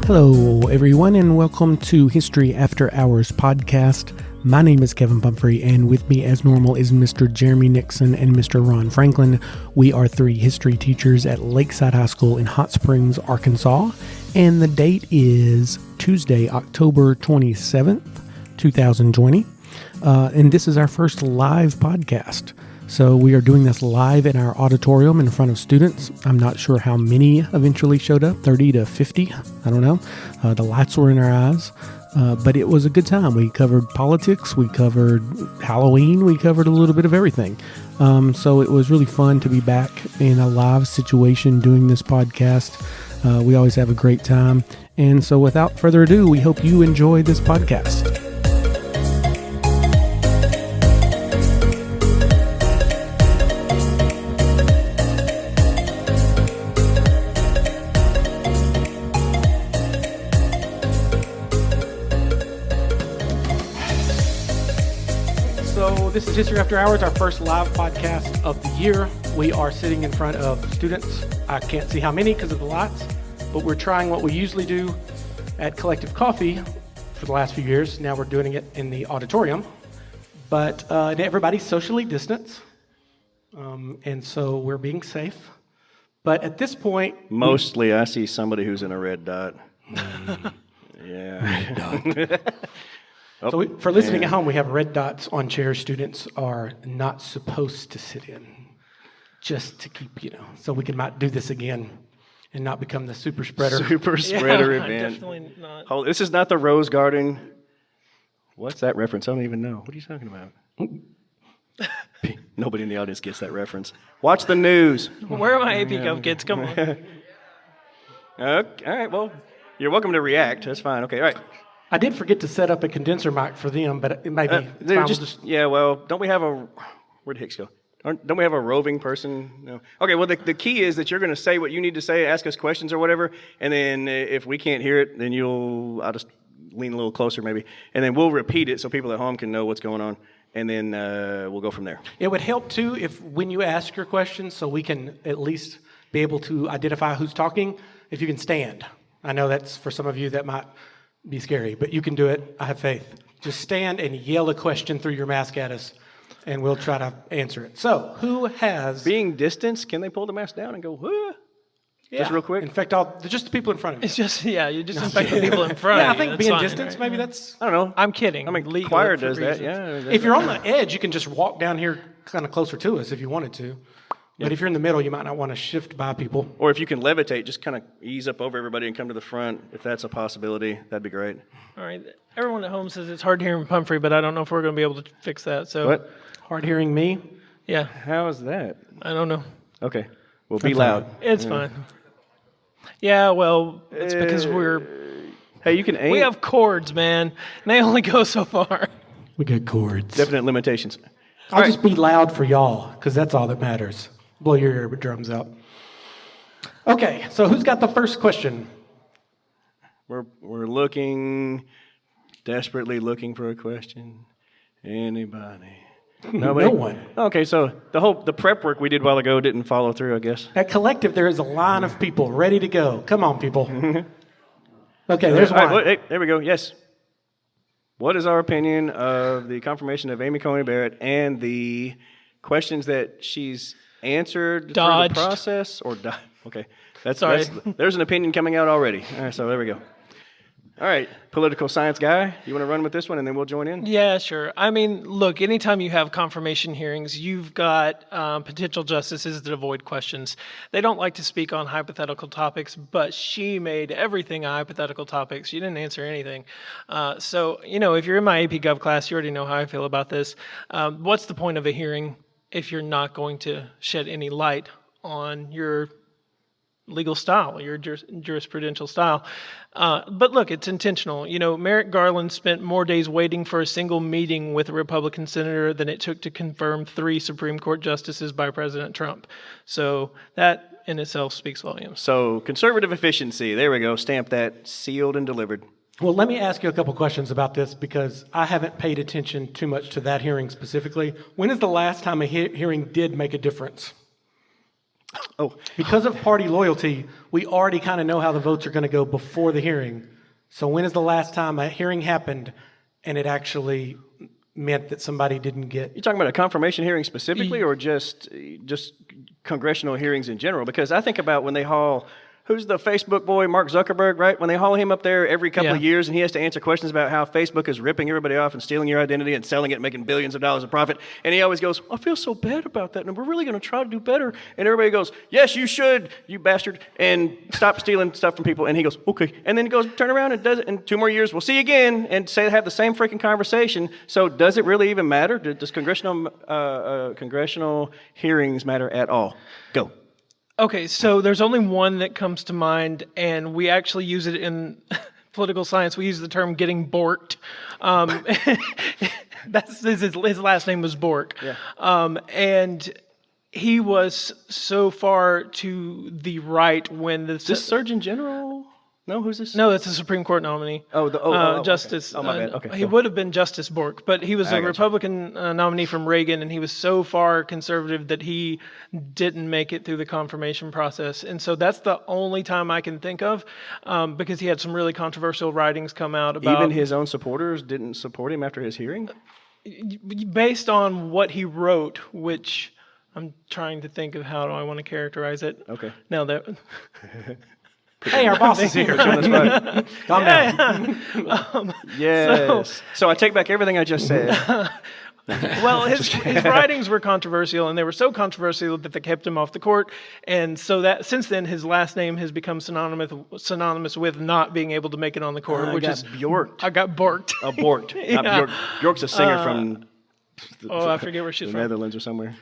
Hello, everyone, and welcome to History After Hours podcast. My name is Kevin Pumphrey, and with me, as normal, is Mr. Jeremy Nixon and Mr. Ron Franklin. We are three history teachers at Lakeside High School in Hot Springs, Arkansas, and the date is Tuesday, October 27th, 2020, and this is our first live podcast. So we are doing this live in our auditorium in front of students. I'm not sure how many eventually showed up, 30 to 50, I don't know. The lights were in our eyes, but it was a good time. We covered politics, we covered Halloween, we covered a little bit of everything. So it was really fun to be back in a live situation doing this podcast. We always have a great time. And so without further ado, we hope you enjoy this podcast. This is History After Hours, our first live podcast of the year. We are sitting in front of students. I can't see how many because of the lights, but we're trying what we usually do at Collective Coffee for the last few years. Now we're doing it in the auditorium, but everybody's socially distanced, and so we're being safe. But at this point... Mostly I see somebody who's in a red dot. Yeah. Red dot. So for listening at home, we have red dots on chairs students are not supposed to sit in, just to keep, so we can not do this again and not become the super spreader. Super spreader event. Definitely not. This is not the Rose Garden. What's that reference? I don't even know. What are you talking about? Nobody in the audience gets that reference. Watch the news. Where are my AP Gov kids? Come on. Okay, all right, well, you're welcome to react. That's fine. Okay, all right. I did forget to set up a condenser mic for them, but it might be... don't we have a... Where'd Hicks go? Don't we have a roving person? No. Okay, well, the key is that you're going to say what you need to say, ask us questions or whatever, and then if we can't hear it, then I'll just lean a little closer maybe, and then we'll repeat it so people at home can know what's going on, and then we'll go from there. It would help, too, if when you ask your questions, so we can at least be able to identify who's talking, if you can stand. I know that's, for some of you, that might... be scary, but you can do it. I have faith. Just stand and yell a question through your mask at us, and we'll try to answer it. So, who has... Being distanced, can they pull the mask down and go, huh? Yeah. Just real quick? Infect just the people in front of you. It's just, you just infect the people in front Yeah, of you. I think being distance, right? Maybe that's... I don't know. I'm kidding. I mean, choir does that, yeah. If you're on the edge, you can just walk down here kind of closer to us if you wanted to. But if you're in the middle, you might not want to shift by people. Or if you can levitate, just kind of ease up over everybody and come to the front. If that's a possibility, that'd be great. All right. Everyone at home says it's hard hearing Pumphrey, but I don't know if we're going to be able to fix that. So what? Hard hearing me? Yeah. How is that? I don't know. Okay. Well, be loud. It's fine. Yeah, well, it's because Hey, you can aim. We have chords, man, and they only go so far. We got chords. Definite limitations. I'll just be loud for y'all, because that's all that matters. Blow your eardrums out. Okay, so who's got the first question? We're desperately looking for a question. Anybody? Nobody? No one. Okay, so the prep work we did a while ago didn't follow through, I guess. At Collective, there is a line of people ready to go. Come on, people. Okay, there's one. Right, hey, there we go. Yes. What is our opinion of the confirmation of Amy Coney Barrett and the questions that she's answered Dodged. through the process? Okay, Sorry. There's an opinion coming out already. All right, so there we go. All right, political science guy, you want to run with this one and then we'll join in? Yeah, sure. I mean, look, anytime you have confirmation hearings, you've got potential justices that avoid questions. They don't like to speak on hypothetical topics, but she made everything a hypothetical topic. She didn't answer anything. So, if you're in my AP Gov class, you already know how I feel about this. What's the point of a hearing if you're not going to shed any light on your legal style, your jurisprudential style? But look, it's intentional. Merrick Garland spent more days waiting for a single meeting with a Republican senator than it took to confirm 3 Supreme Court justices by President Trump. So that in itself speaks volumes. So conservative efficiency, there we go, stamp that, sealed and delivered. Well, let me ask you a couple questions about this because I haven't paid attention too much to that hearing specifically. When is the last time a hearing did make a difference? Oh, Because of party loyalty, we already kind of know how the votes are going to go before the hearing. So when is the last time a hearing happened and it actually meant that somebody didn't get... you talking about a confirmation hearing specifically, or just congressional hearings in general? Because I think about when they haul, who's the Facebook boy, Mark Zuckerberg, right? When they haul him up there every couple of years and he has to answer questions about how Facebook is ripping everybody off and stealing your identity and selling it and making billions of dollars of profit. And he always goes, I feel so bad about that, and we're really going to try to do better. And everybody goes, yes, you should, you bastard, and stop stealing stuff from people. And he goes, okay. And then he goes, turn around and does it in 2 more years. We'll see you again, and have the same freaking conversation. So does it really even matter? Does congressional hearings matter at all? Go. Okay, so there's only one that comes to mind, and we actually use it in political science. We use the term getting borked. That's his last name was Bork. Yeah. And he was so far to the right when the... Is this Surgeon General? No, who's this? No, it's a Supreme Court nominee. Justice. Okay. Oh, my bad. Okay. He would have been Justice Bork, but he was a Republican nominee from Reagan, and he was so far conservative that he didn't make it through the confirmation process. And so that's the only time I can think of, because he had some really controversial writings come out about... Even his own supporters didn't support him after his hearing? Based on what he wrote, which I'm trying to think of how do I want to characterize it. Okay. Now that... Hey, our boss is here. Calm down. Yes. So I take back everything I just said. Well, his writings were controversial, and they were so controversial that they kept him off the court. And so that since then, his last name has become synonymous with not being able to make it on the court, which is Bjorked. I got borked. Oh, borked. Not Bjork. Bjork's a singer from I forget where she's the from. Netherlands or somewhere.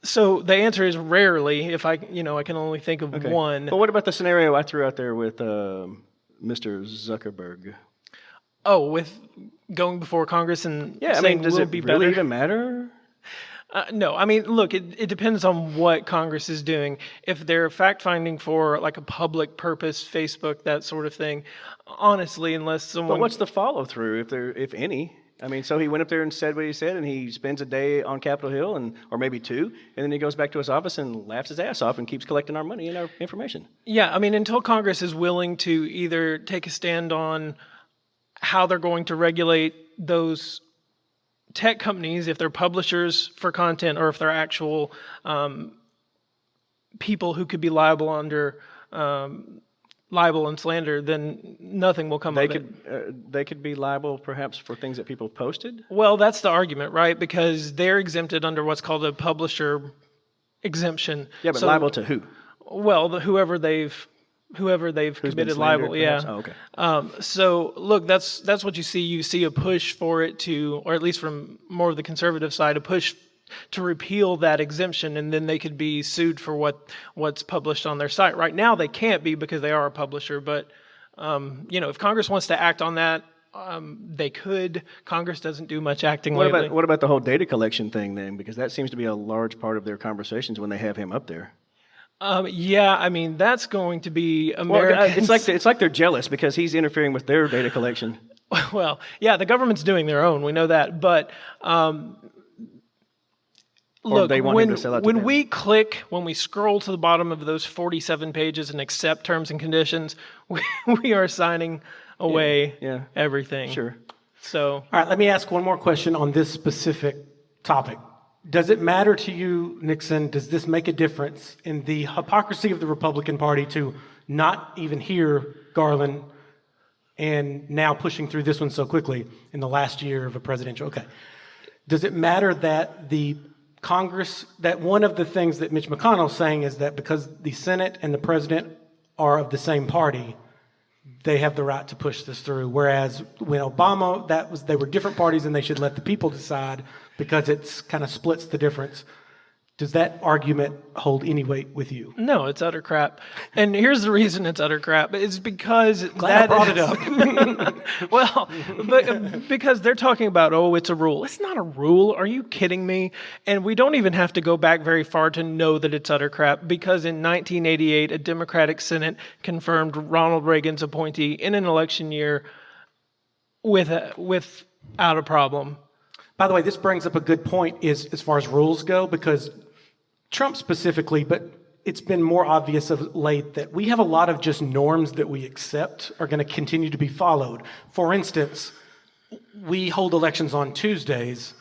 So the answer is rarely. If I can only think of one. But what about the scenario I threw out there with Mr. Zuckerberg? Oh, with going before Congress and saying, does will it be really better? even matter? No, I mean, look, it depends on what Congress is doing. If they're fact-finding for like a public purpose, Facebook, that sort of thing, honestly, unless someone... But what's the follow-through, if any? I mean, so he went up there and said what he said, and he spends a day on Capitol Hill, or maybe 2, and then he goes back to his office and laughs his ass off and keeps collecting our money and our information. Yeah, I mean, until Congress is willing to either take a stand on how they're going to regulate those tech companies, if they're publishers for content or if they're actual people who could be liable under libel and slander, then nothing will come of it. They could be liable perhaps for things that people have posted? Well, that's the argument, right? Because they're exempted under what's called a publisher exemption. Yeah, but liable to who? Well, whoever they've committed libel, yeah. Oh, okay. So look, that's what you see. You see a push for it to, or at least from more of the conservative side, a push to repeal that exemption, and then they could be sued for what's published on their site. Right now, they can't be because they are a publisher. But if Congress wants to act on that, they could. Congress doesn't do much acting lately. What about the whole data collection thing then? Because that seems to be a large part of their conversations when they have him up there. Yeah, I mean that's going to be American. Well, it's like they're jealous because he's interfering with their data collection. Well, yeah, the government's doing their own. We know that, but look, when we scroll to the bottom of those 47 pages and accept terms and conditions, we are signing away everything. Sure. So, all right, let me ask one more question on this specific topic. Does it matter to you, Nixon, does this make a difference in the hypocrisy of the Republican Party to not even hear Garland and now pushing through this one so quickly in the last year of a presidential? Okay. Does it matter that the Congress, that one of the things that Mitch McConnell's saying is that because the Senate and the president are of the same party, they have the right to push this through. Whereas when Obama, they were different parties and they should let the people decide because it's kind of splits the difference. Does that argument hold any weight with you? No, it's utter crap. And here's the reason it's utter crap. It's because Glad I brought it up. Well, because they're talking about, it's a rule. It's not a rule. Are you kidding me? And we don't even have to go back very far to know that it's utter crap, because in 1988, a Democratic Senate confirmed Ronald Reagan's appointee in an election year without a problem. By the way, this brings up a good point as far as rules go, because Trump specifically, but it's been more obvious of late that we have a lot of just norms that we accept are going to continue to be followed. For instance, we hold elections on Tuesdays,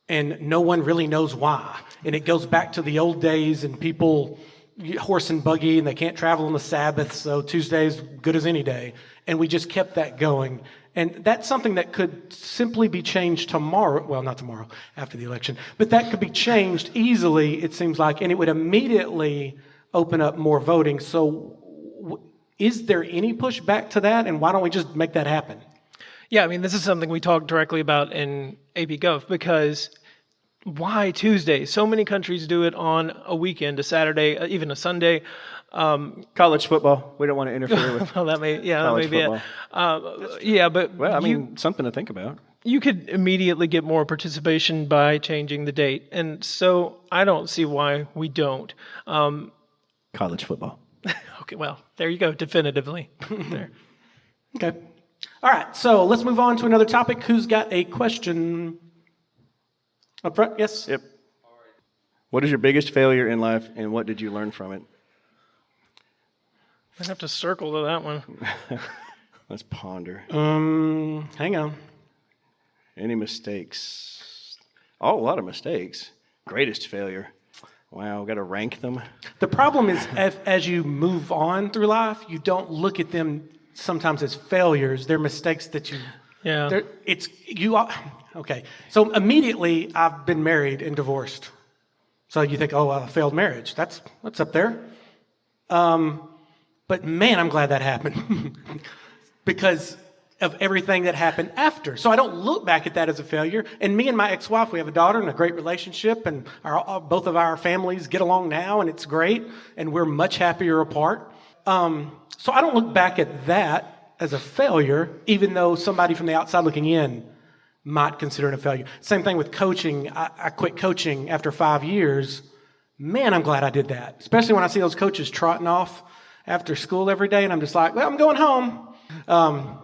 and no one really knows why. And it goes back to the old days, and people horse and buggy, and they can't travel on the Sabbath, so Tuesday's good as any day. And we just kept that going. And that's something that could simply be changed tomorrow. Well, not tomorrow, after the election. But that could be changed easily, it seems like, and it would immediately open up more voting. So is there any pushback to that? And why don't we just make that happen? Yeah, I mean, this is something we talk directly about in AP Gov, because why Tuesday? So many countries do it on a weekend, a Saturday, even a Sunday. College football. We don't want to interfere with Well, that may be football. it. But Well, I mean, something to think about. you could immediately get more participation by changing the date, and so I don't see why we don't. College football. Okay, well, there you go, definitively. There. Okay. All right, so let's move on to another topic. Who's got a question? Up front, yes? Yep. What is your biggest failure in life, and what did you learn from it? I have to circle to that one. Let's ponder. Hang on. Any mistakes? Oh, a lot of mistakes. Greatest failure. Wow, got to rank them. The problem is, as you move on through life, you don't look at them sometimes as failures. They're mistakes that you... Yeah. Okay. So immediately, I've been married and divorced. So you think, oh, a failed marriage. That's up there. But man, I'm glad that happened because of everything that happened after. So I don't look back at that as a failure. And me and my ex-wife, we have a daughter and a great relationship, and both of our families get along now, and it's great, and we're much happier apart. So I don't look back at that as a failure, even though somebody from the outside looking in might consider it a failure. Same thing with coaching. I quit coaching after 5 years. Man, I'm glad I did that, especially when I see those coaches trotting off after school every day, and I'm just like, well, I'm going home. I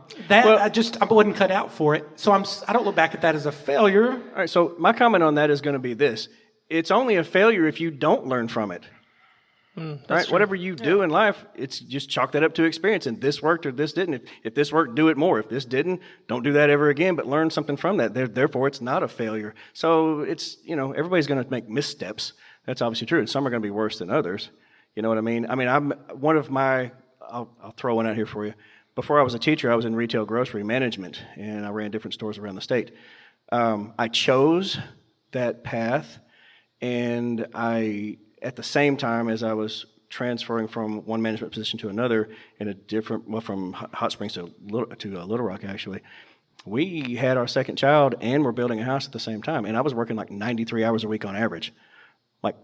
wasn't cut out for it. So I don't look back at that as a failure. All right, so my comment on that is going to be this. It's only a failure if you don't learn from it. Right? True. Whatever you do in life, it's just chalk that up to experience. And this worked or this didn't. If this worked, do it more. If this didn't, don't do that ever again, but learn something from that. Therefore, it's not a failure. So it's, everybody's going to make missteps. That's obviously true. And some are going to be worse than others. You know what I mean? I'll throw one out here for you. Before I was a teacher, I was in retail grocery management, and I ran different stores around the state. I chose that path, and at the same time as I was transferring from one management position to another in from Hot Springs to Little Rock, actually, we had our second child, and we're building a house at the same time, and I was working like 93 hours a week on average. Like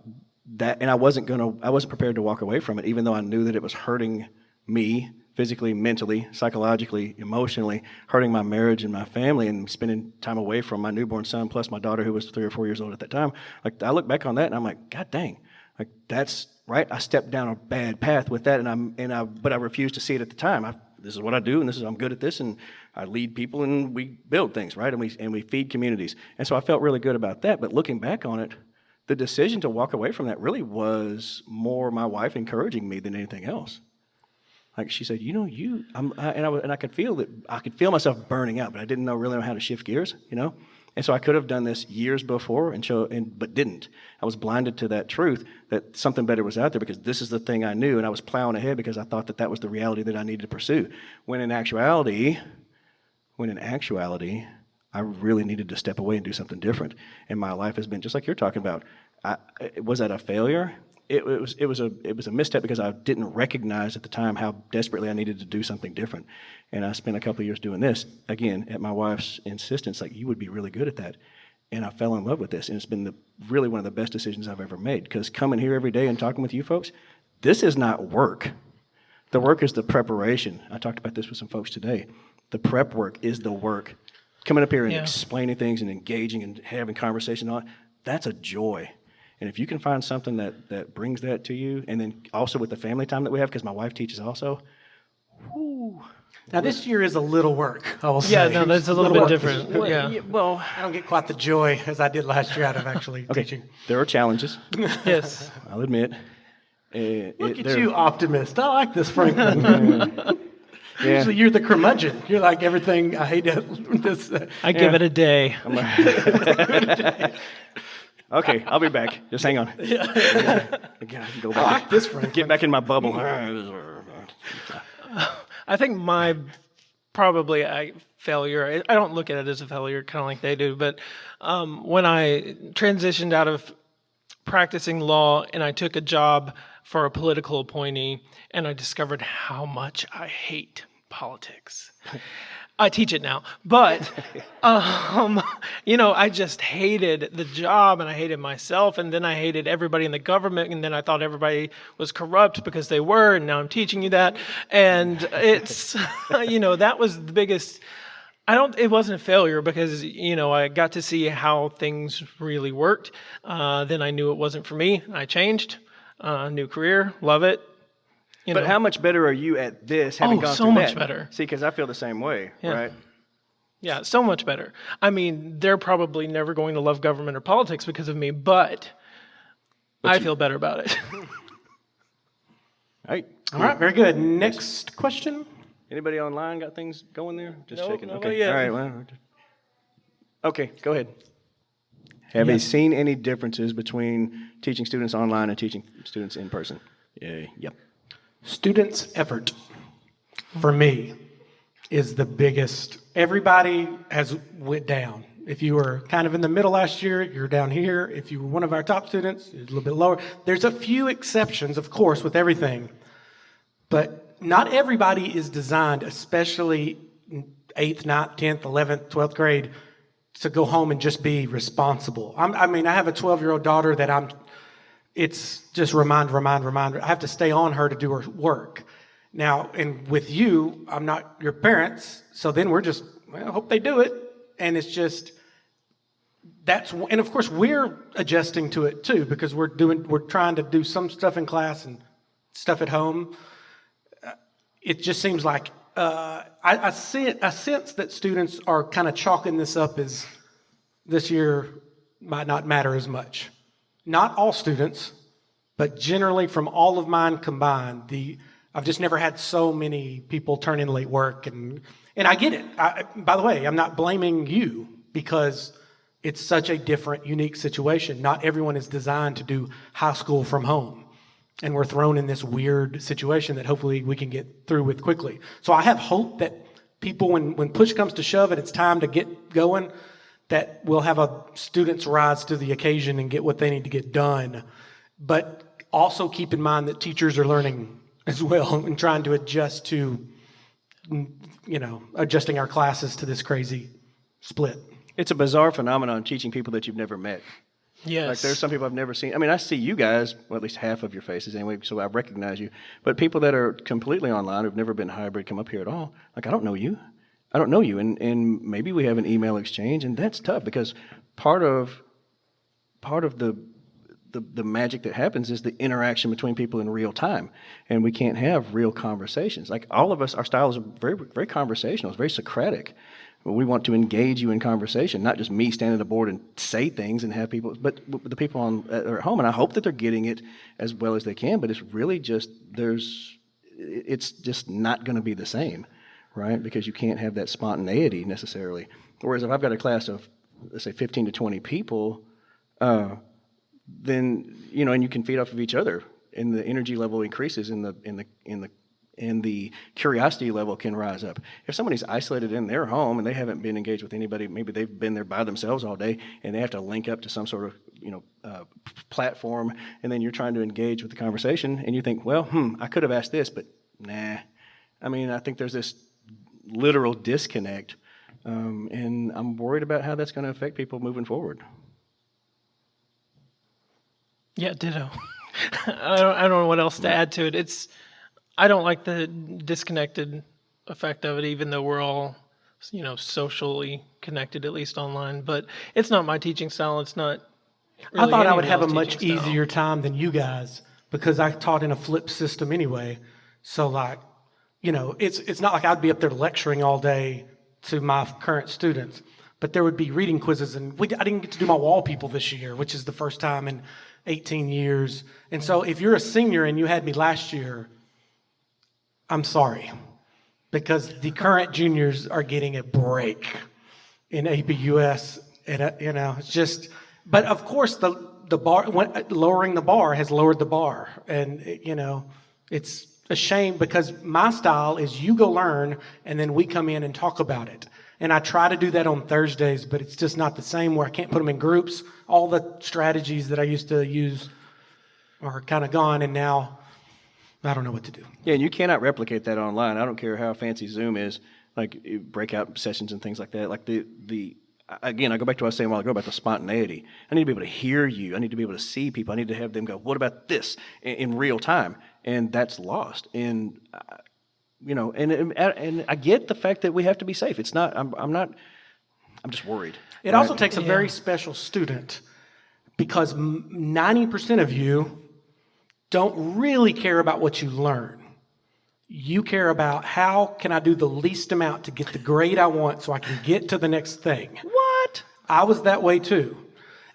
that, and I wasn't prepared to walk away from it, even though I knew that it was hurting me physically, mentally, psychologically, emotionally, hurting my marriage and my family, and spending time away from my newborn son plus my daughter, who was 3 or 4 years old at that time. Like, I look back on that and I'm like, God dang, like that's right. I stepped down a bad path with that, but I refused to see it at the time. This is what I do, and I'm good at this, and I lead people, and we build things, right, and we feed communities, and so I felt really good about that. But looking back on it, the decision to walk away from that really was more my wife encouraging me than anything else. Like she said, I could feel myself burning out, but I didn't really know how to shift gears, And so I could have done this years before, but didn't. I was blinded to that truth that something better was out there because this is the thing I knew, and I was plowing ahead because I thought that was the reality that I needed to pursue. When in actuality, I really needed to step away and do something different. And my life has been just like you're talking about. Was that a failure? It was a misstep because I didn't recognize at the time how desperately I needed to do something different. And I spent a couple of years doing this, again, at my wife's insistence, like, you would be really good at that. And I fell in love with this. And it's been really one of the best decisions I've ever made, because coming here every day and talking with you folks, this is not work. The work is the preparation. I talked about this with some folks today. The prep work is the work. Coming up here and explaining things and engaging and having conversation on it, that's a joy. And if you can find something that brings that to you, and then also with the family time that we have, because my wife teaches also, whoo. Now, this year is a little work, I will say. Yeah, no, that's a little bit different. Yeah. Well, I don't get quite the joy as I did last year out of actually teaching. There are challenges. Yes. I'll admit. Look at you, optimist. I like this, Franklin. Usually you're the curmudgeon. You're like everything. I hate this. I give it a day. Okay, I'll be back. Just hang on. Go back. I like this, Franklin. Get back in my bubble. I think my probably a failure, I don't look at it as a failure, kind of like they do, but when I transitioned out of practicing law and I took a job for a political appointee and I discovered how much I hate politics. I teach it now, but, I just hated the job and I hated myself, and then I hated everybody in the government, and then I thought everybody was corrupt because they were, and now I'm teaching you that. And it's, that was the biggest, it wasn't a failure because, I got to see how things really worked. Then I knew it wasn't for me. I changed, new career, love it. But how much better are you at this having gone so through much that? better. See, because I feel the same way, right? Yeah, so much better. I mean, they're probably never going to love government or politics because of me, but I feel better about it. Right. All right, very good. Next question. Anybody online got things going there? Just Nope, checking. nobody Okay. yet. All right. Well, okay, go ahead. Have you seen any differences between teaching students online and teaching students in person? Yep. Students' effort, for me, is the biggest. Everybody has went down. If you were kind of in the middle last year, you're down here. If you were one of our top students, you're a little bit lower. There's a few exceptions, of course, with everything. But not everybody is designed, especially 8th, 9th, 10th, 11th, 12th grade, to go home and just be responsible. I have a 12-year-old daughter that it's just reminder. I have to stay on her to do her work. Now, and with you, I'm not your parents, so then we're just, I hope they do it. And it's just, and of course we're adjusting to it too, because we're trying to do some stuff in class and stuff at home. It just seems like, I sense that students are kind of chalking this up as this year might not matter as much. Not all students, but generally from all of mine combined, I've just never had so many people turn in late work, and I get it. By the way, I'm not blaming you because it's such a different, unique situation. Not everyone is designed to do high school from home, and we're thrown in this weird situation that hopefully we can get through with quickly. So I have hope that people, when push comes to shove and it's time to get going, that we'll have students rise to the occasion and get what they need to get done. But also keep in mind that teachers are learning as well and trying to adjust to, adjusting our classes to this crazy split. It's a bizarre phenomenon teaching people that you've never met. Yes. Like there's some people I've never seen. I mean, I see you guys, well, at least half of your faces anyway, so I recognize you. But people that are completely online, who've never been hybrid, come up here at all, like, I don't know you. And maybe we have an email exchange, and that's tough because part of the magic that happens is the interaction between people in real time, and we can't have real conversations. Like all of us, our style is very, very conversational. It's very Socratic. We want to engage you in conversation, not just me standing at a board and say things and have people, but the people are at home, and I hope that they're getting it as well as they can. But it's really just it's just not going to be the same. Right? Because you can't have that spontaneity necessarily. Whereas if I've got a class of, let's say, 15 to 20 people, then, and you can feed off of each other, and the energy level increases, and the curiosity level can rise up. If somebody's isolated in their home and they haven't been engaged with anybody, maybe they've been there by themselves all day, and they have to link up to some sort of, platform, and then you're trying to engage with the conversation, and you think, well, I could have asked this, but nah. I mean, I think there's this literal disconnect, and I'm worried about how that's going to affect people moving forward. Yeah, ditto. I don't know what else to add to it. I don't like the disconnected effect of it, even though we're all, socially connected, at least online. But it's not my teaching style. It's not. Really I thought I would anyone have a else's much teaching style. easier time than you guys because I taught in a flipped system anyway. So it's not like I'd be up there lecturing all day to my current students. but there would be reading quizzes, and I didn't get to do my wall people this year, which is the first time in 18 years. And so if you're a senior and you had me last year, I'm sorry, because the current juniors are getting a break in APUS, and it's just. But of course, the bar, lowering the bar has lowered the bar, and it's a shame because my style is you go learn, and then we come in and talk about it. And I try to do that on Thursdays, but it's just not the same where I can't put them in groups. All the strategies that I used to use are kind of gone, and now I don't know what to do. Yeah, and you cannot replicate that online. I don't care how fancy Zoom is, like breakout sessions and things like that. Like again, I go back to what I was saying a while ago about the spontaneity. I need to be able to hear you. I need to be able to see people. I need to have them go, what about this in real time? And that's lost. And and I get the fact that we have to be safe. It's not. I'm just worried. It also takes a very special student because 90% of you don't really care about what you learn. You care about how can I do the least amount to get the grade I want so I can get to the next thing. What? I was that way too.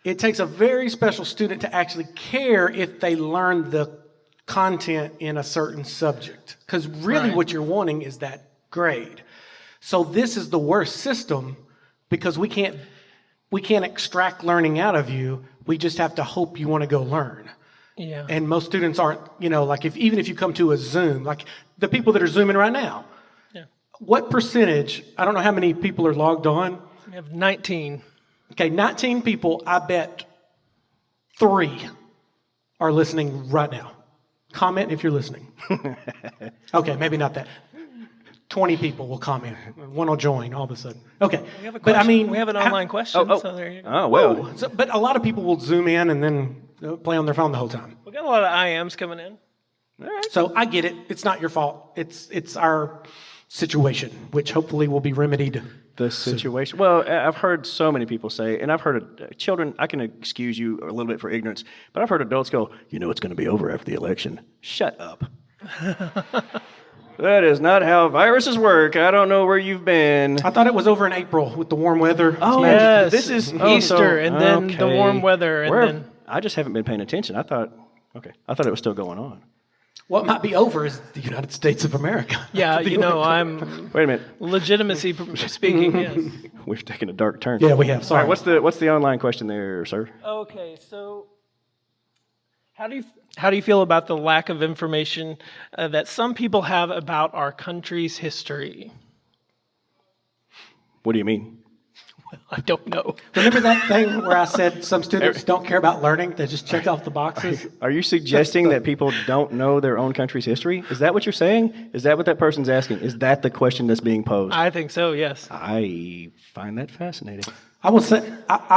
It takes a very special student to actually care if they learn the content in a certain subject. Because really what you're wanting is that grade. So this is the worst system because we can't extract learning out of you. We just have to hope you want to go learn. Yeah. And most students aren't, like even if you come to a Zoom, like the people that are Zooming right now, what percentage, I don't know how many people are logged on. We have 19. Okay, 19 people, I bet 3 are listening right now. Comment if you're listening. Okay, maybe not that. 20 people will comment. One will join all of a sudden. Okay, We have a but I question. mean, we have an online question. So there you go. Oh, well. But a lot of people will Zoom in and then play on their phone the whole time. We got a lot of IMs coming in. All right. So I get it. It's not your fault. It's our situation, which hopefully will be remedied. The situation. Well, I've heard so many people say, and I've heard children, I can excuse you a little bit for ignorance, but I've heard adults go, it's going to be over after the election. Shut up. That is not how viruses work. I don't know where you've been. I thought it was over in April with the warm weather. Oh, Yes, this is Easter, and then the warm weather, and then I just haven't been paying attention. I thought it was still going on. What might be over is the United States of America. yeah, I'm Wait a minute. legitimacy speaking. Yes. We've taken a dark turn. Yeah, we have. Sorry. All right, what's the online question there, sir? Okay, so how do you feel about the lack of information that some people have about our country's history? What do you mean? I don't know. Remember that thing where I said some students don't care about learning? They just check off the boxes? Are you suggesting that people don't know their own country's history? Is that what you're saying? Is that what that person's asking? Is that the question that's being posed? I think so, yes. I find that fascinating. I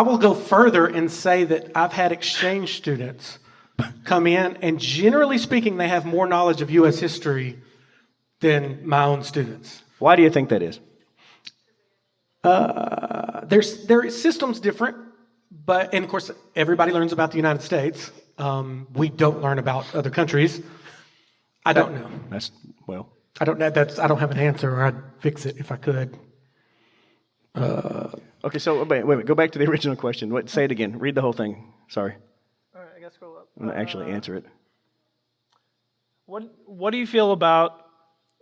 will go further and say that I've had exchange students come in, and generally speaking, they have more knowledge of U.S. history than my own students. Why do you think that is? Their system's different, and of course, everybody learns about the United States. We don't learn about other countries. I don't know. I don't know. I don't have an answer, or I'd fix it if I could. Okay, so wait. Go back to the original question. Say it again. Read the whole thing. Sorry. All right, I gotta scroll up. I'm going to actually answer it. What do you feel about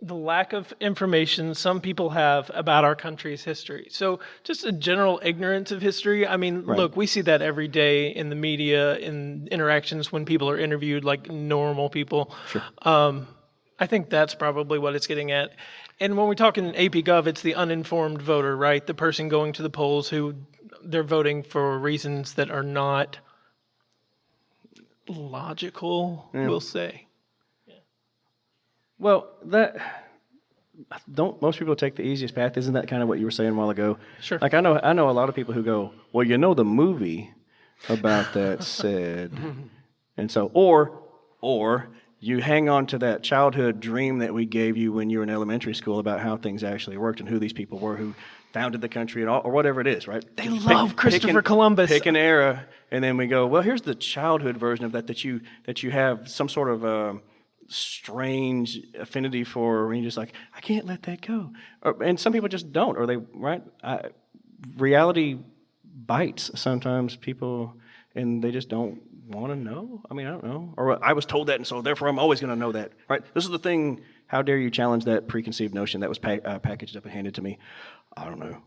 the lack of information some people have about our country's history? So just a general ignorance of history. I mean, Look, we see that every day in the media, in interactions when people are interviewed like normal people. Sure. I think that's probably what it's getting at. And when we talk in AP Gov, it's the uninformed voter, right? The person going to the polls who they're voting for reasons that are not logical, we'll say. Well, don't most people take the easiest path? Isn't that kind of what you were saying a while ago? Sure. Like I know a lot of people who go, well, the movie about that said, and so or you hang on to that childhood dream that we gave you when you were in elementary school about how things actually worked and who these people were who founded the country and all, or whatever it is, right? They love Christopher Columbus. Pick an era, and then we go, well, here's the childhood version of that you have some sort of strange affinity for, and you're just like, I can't let that go. And some people just don't, or they, right? reality bites sometimes people, and they just don't want to know. I mean, I don't know. Or I was told that, and so therefore I'm always going to know that, right? This is the thing. How dare you challenge that preconceived notion that was packaged up and handed to me? I don't know.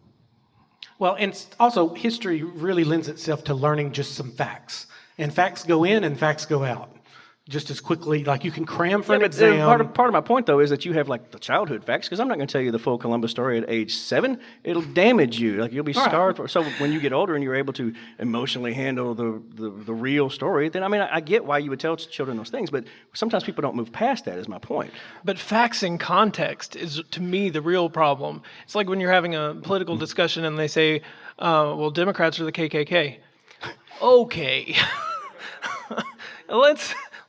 Well, and also history really lends itself to learning just some facts. And facts go in and facts go out just as quickly. Like you can cram for an exam. Part of my point, though, is that you have like the childhood facts, because I'm not going to tell you the full Columbus story at age 7. It'll damage you. Like you'll be scarred. So when you get older and you're able to emotionally handle the real story, then I mean, I get why you would tell children those things, but sometimes people don't move past that, is my point. But facts in context is, to me, the real problem. It's like when you're having a political discussion and they say, well, Democrats are the KKK. Okay.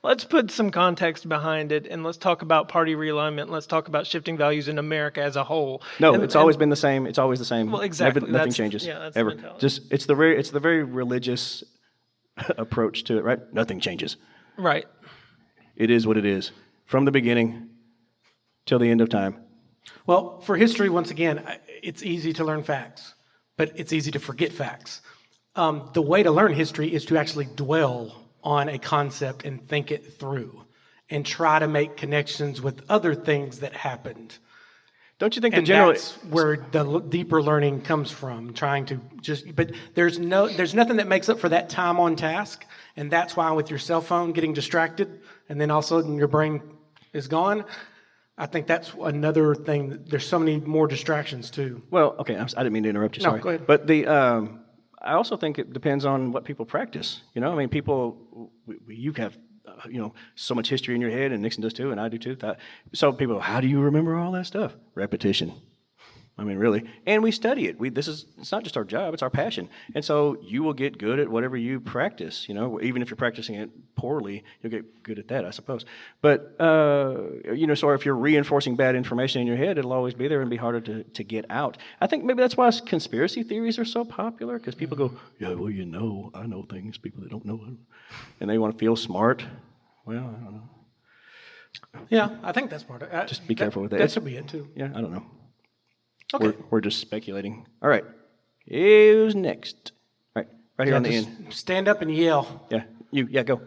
Let's put some context behind it, and let's talk about party realignment. Let's talk about shifting values in America as a whole. No, it's always been the same. It's always the same. Well, exactly. Nothing changes. Yeah, that's ever. the mentality. Just it's the very religious approach to it, right? Nothing changes. Right. It is what it is from the beginning till the end of time. Well, for history, once again, it's easy to learn facts, but it's easy to forget facts. The way to learn history is to actually dwell on a concept and think it through and try to make connections with other things that happened. Don't you think And the general... that's where the deeper learning comes from, trying to but there's nothing that makes up for that time on task, and that's why with your cell phone getting distracted and then all of a sudden your brain is gone, I think that's another thing. There's so many more distractions too. Well, okay, I didn't mean to interrupt you, sorry. No, go ahead. But I also think it depends on what people practice. You know, I mean, you have, so much history in your head, and Nixon does too, and I do too. So people, how do you remember all that stuff? Repetition. I mean, really. And we study it. It's not just our job, it's our passion. And so you will get good at whatever you practice, even if you're practicing it poorly, you'll get good at that, I suppose. But, so if you're reinforcing bad information in your head, it'll always be there and be harder to get out. I think maybe that's why conspiracy theories are so popular, because people go, yeah, well, I know things people that don't know. And they want to feel smart. Well, I don't know. Yeah, I think that's part of it. Just be careful with that. That should be it too. Yeah, I don't know. Okay. We're just speculating. All right. Who's next? All right here on the end. Stand up and yell. Yeah, go.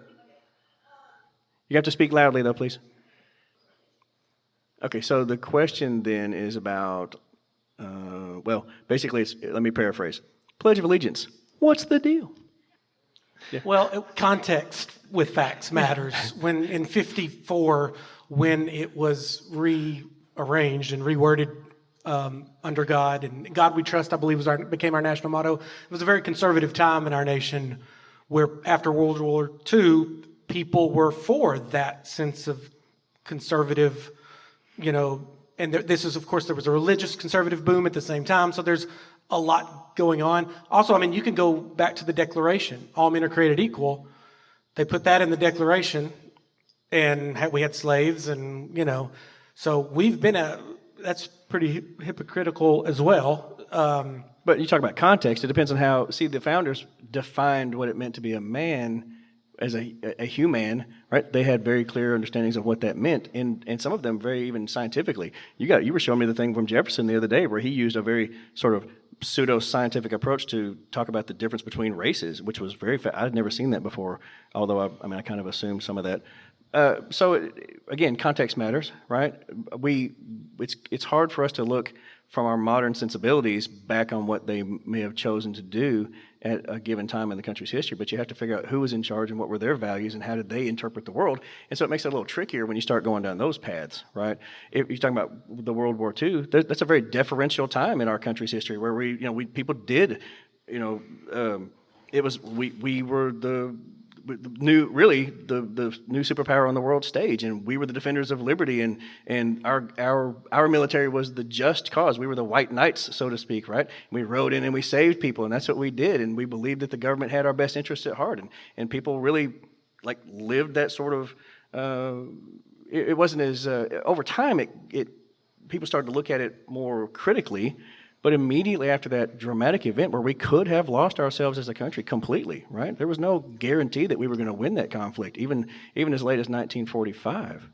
You have to speak loudly, though, please. Okay, so the question then is about, basically, let me paraphrase. Pledge of Allegiance. What's the deal? Yeah. Well, context with facts matters. When in 1954, when it was rearranged and reworded under God, and God we trust, I believe, became our national motto. It was a very conservative time in our nation where after World War II, people were for that sense of conservative, and this is, of course, there was a religious conservative boom at the same time, so there's a lot going on. Also, I mean, you can go back to the Declaration, all men are created equal. They put that in the Declaration, and we had slaves, and, so we've been that's pretty hypocritical as well. But you talk about context. It depends on how. The founders defined what it meant to be a man as a human, right? They had very clear understandings of what that meant, and some of them very even scientifically. You were showing me the thing from Jefferson the other day where he used a very sort of pseudo-scientific approach to talk about the difference between races, which was I'd never seen that before, although I kind of assumed some of that. So again, context matters, right? It's hard for us to look from our modern sensibilities back on what they may have chosen to do at a given time in the country's history, but you have to figure out who was in charge and what were their values and how did they interpret the world. And so it makes it a little trickier when you start going down those paths, right? If you're talking about the World War II, that's a very deferential time in our country's history where people did, it was we were the new superpower on the world stage, and we were the defenders of liberty, and our military was the just cause. We were the white knights, so to speak, right? We rode in and we saved people, and that's what we did, and we believed that the government had our best interests at heart, and people really lived that sort of. It wasn't as over time. People started to look at it more critically. But immediately after that dramatic event where we could have lost ourselves as a country completely, right? There was no guarantee that we were going to win that conflict, even as late as 1945.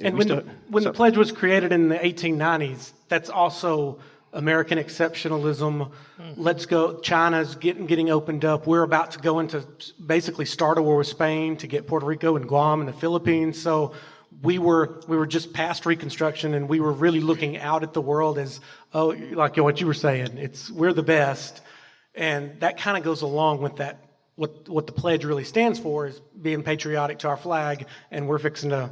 And when the pledge was created in the 1890s, that's also American exceptionalism. Let's go. China's getting opened up. We're about to go into basically start a war with Spain to get Puerto Rico and Guam and the Philippines. So we were just past Reconstruction, and we were really looking out at the world as, oh, like what you were saying, we're the best. And that kind of goes along with that. What the pledge really stands for is being patriotic to our flag, and we're fixing to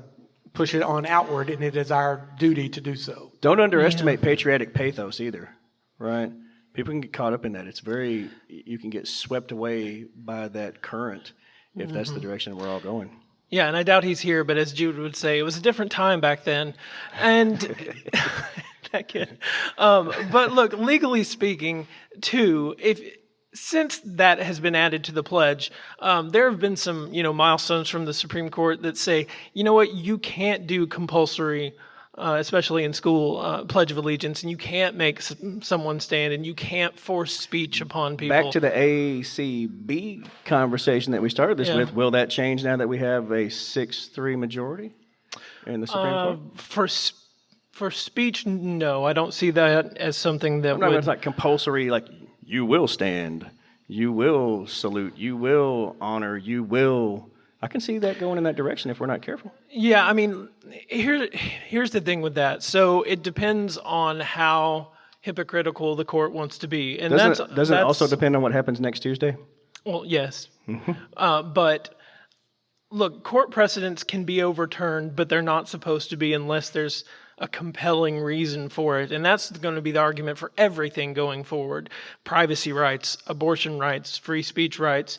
push it on outward, and it is our duty to do so. Don't underestimate patriotic pathos either, right? People can get caught up in that. You can get swept away by that current if that's the direction we're all going. Yeah, and I doubt he's here, but as Jude would say, it was a different time back then. And that kid. But look, legally speaking, too, since that has been added to the pledge, there have been some, milestones from the Supreme Court that say, you know what, you can't do compulsory, especially in school, Pledge of Allegiance, and you can't make someone stand, and you can't force speech upon people. Back to the ACB conversation that we started this with. Will that change now that we have a 6-3 majority in the Supreme Court? For speech, no, I don't see that as something that would. It's not compulsory. Like, you will stand, you will salute, you will honor, you will. I can see that going in that direction if we're not careful. Yeah, I mean, here's the thing with that. So it depends on how hypocritical the court wants to be, and doesn't it also depend on what happens next Tuesday? Well, yes, but look, court precedents can be overturned, but they're not supposed to be unless there's a compelling reason for it. And that's going to be the argument for everything going forward. Privacy rights, abortion rights, free speech rights.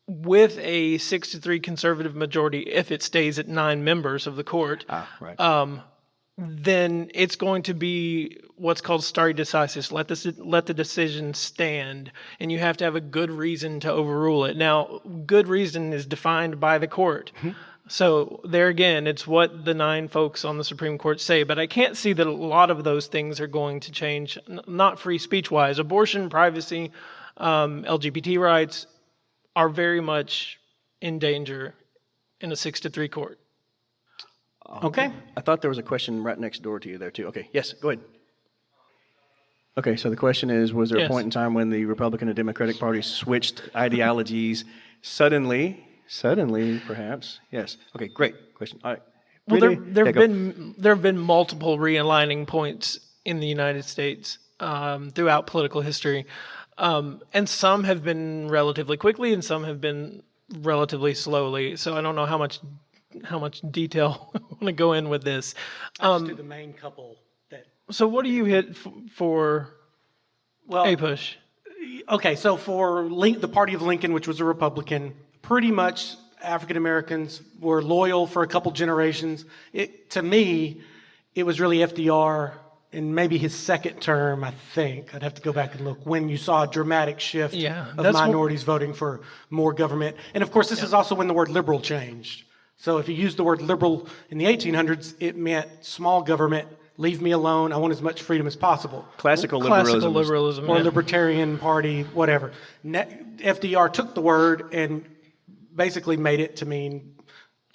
With a 6-3 conservative majority, if it stays at 9 members of the court, then it's going to be what's called stare decisis. Let the decision stand, and you have to have a good reason to overrule it. Now, good reason is defined by the court. So there again, it's what the 9 folks on the Supreme Court say, but I can't see that a lot of those things are going to change, not free speech-wise. Abortion, privacy, LGBT rights are very much in danger in a 6-3 court. Okay. I thought there was a question right next door to you there, too. Okay, yes, go ahead. Okay, so the question is, was there a point in time when the Republican and Democratic parties switched ideologies suddenly, perhaps? Yes. Okay, great question. All right. Well, there have been multiple realigning points in the United States throughout political history, and some have been relatively quickly, and some have been relatively slowly. So I don't know how much detail I want to go in with this. I'll just do the main couple. So what do you hit for APUSH? Okay, so for the party of Lincoln, which was a Republican, pretty much African Americans were loyal for a couple generations. To me, it was really FDR in maybe his second term, I think. I'd have to go back and look, when you saw a dramatic shift of minorities voting for more government. And of course, this is also when the word liberal changed. So if you use the word liberal in the 1800s, it meant small government, leave me alone, I want as much freedom as possible. Classical liberalism. Or Libertarian Party, whatever. FDR took the word and basically made it to mean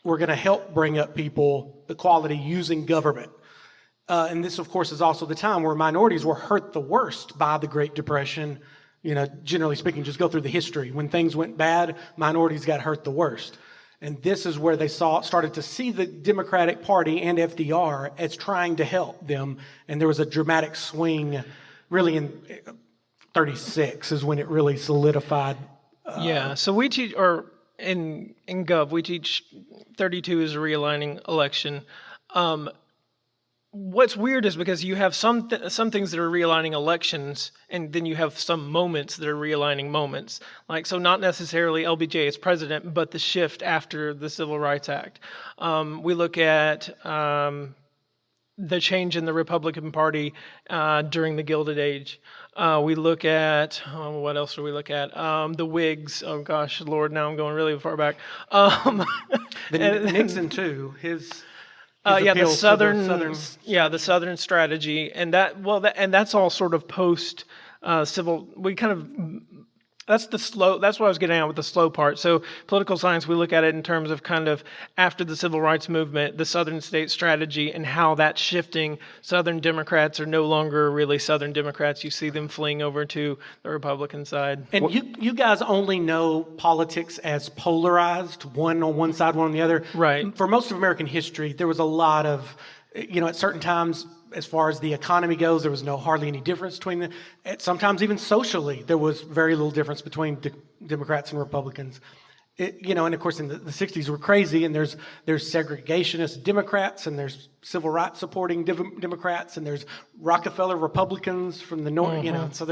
we're going to help bring up people equality using government. And this, of course, is also the time where minorities were hurt the worst by the Great Depression. Generally speaking, just go through the history. When things went bad, minorities got hurt the worst. And this is where they started to see the Democratic Party and FDR as trying to help them. And there was a dramatic swing, really in 36 is when it really solidified. So we teach, or in Gov, we teach 32 is a realigning election. What's weird is because you have some things that are realigning elections, and then you have some moments that are realigning moments. So not necessarily LBJ as president, but the shift after the Civil Rights Act. We look at the change in the Republican Party during the Gilded Age. We look at, what else do we look at? The Whigs. Oh gosh, Lord, now I'm going really far back. Nixon too. The Southern strategy, and that's all sort of post civil. We kind of That's what I was getting at with the slow part. So political science, we look at it in terms of kind of after the civil rights movement, the Southern state strategy and how that's shifting. Southern Democrats are no longer really Southern Democrats. You see them fleeing over to the Republican side. And you guys only know politics as polarized, one on one side, one on the other. Right. For most of American history, there was a lot of, at certain times, as far as the economy goes, there was hardly any difference between them. Sometimes even socially, there was very little difference between Democrats and Republicans. And of course in the 60s we're crazy, and there's segregationist Democrats, and there's civil rights supporting Democrats, and there's Rockefeller Republicans from the north, so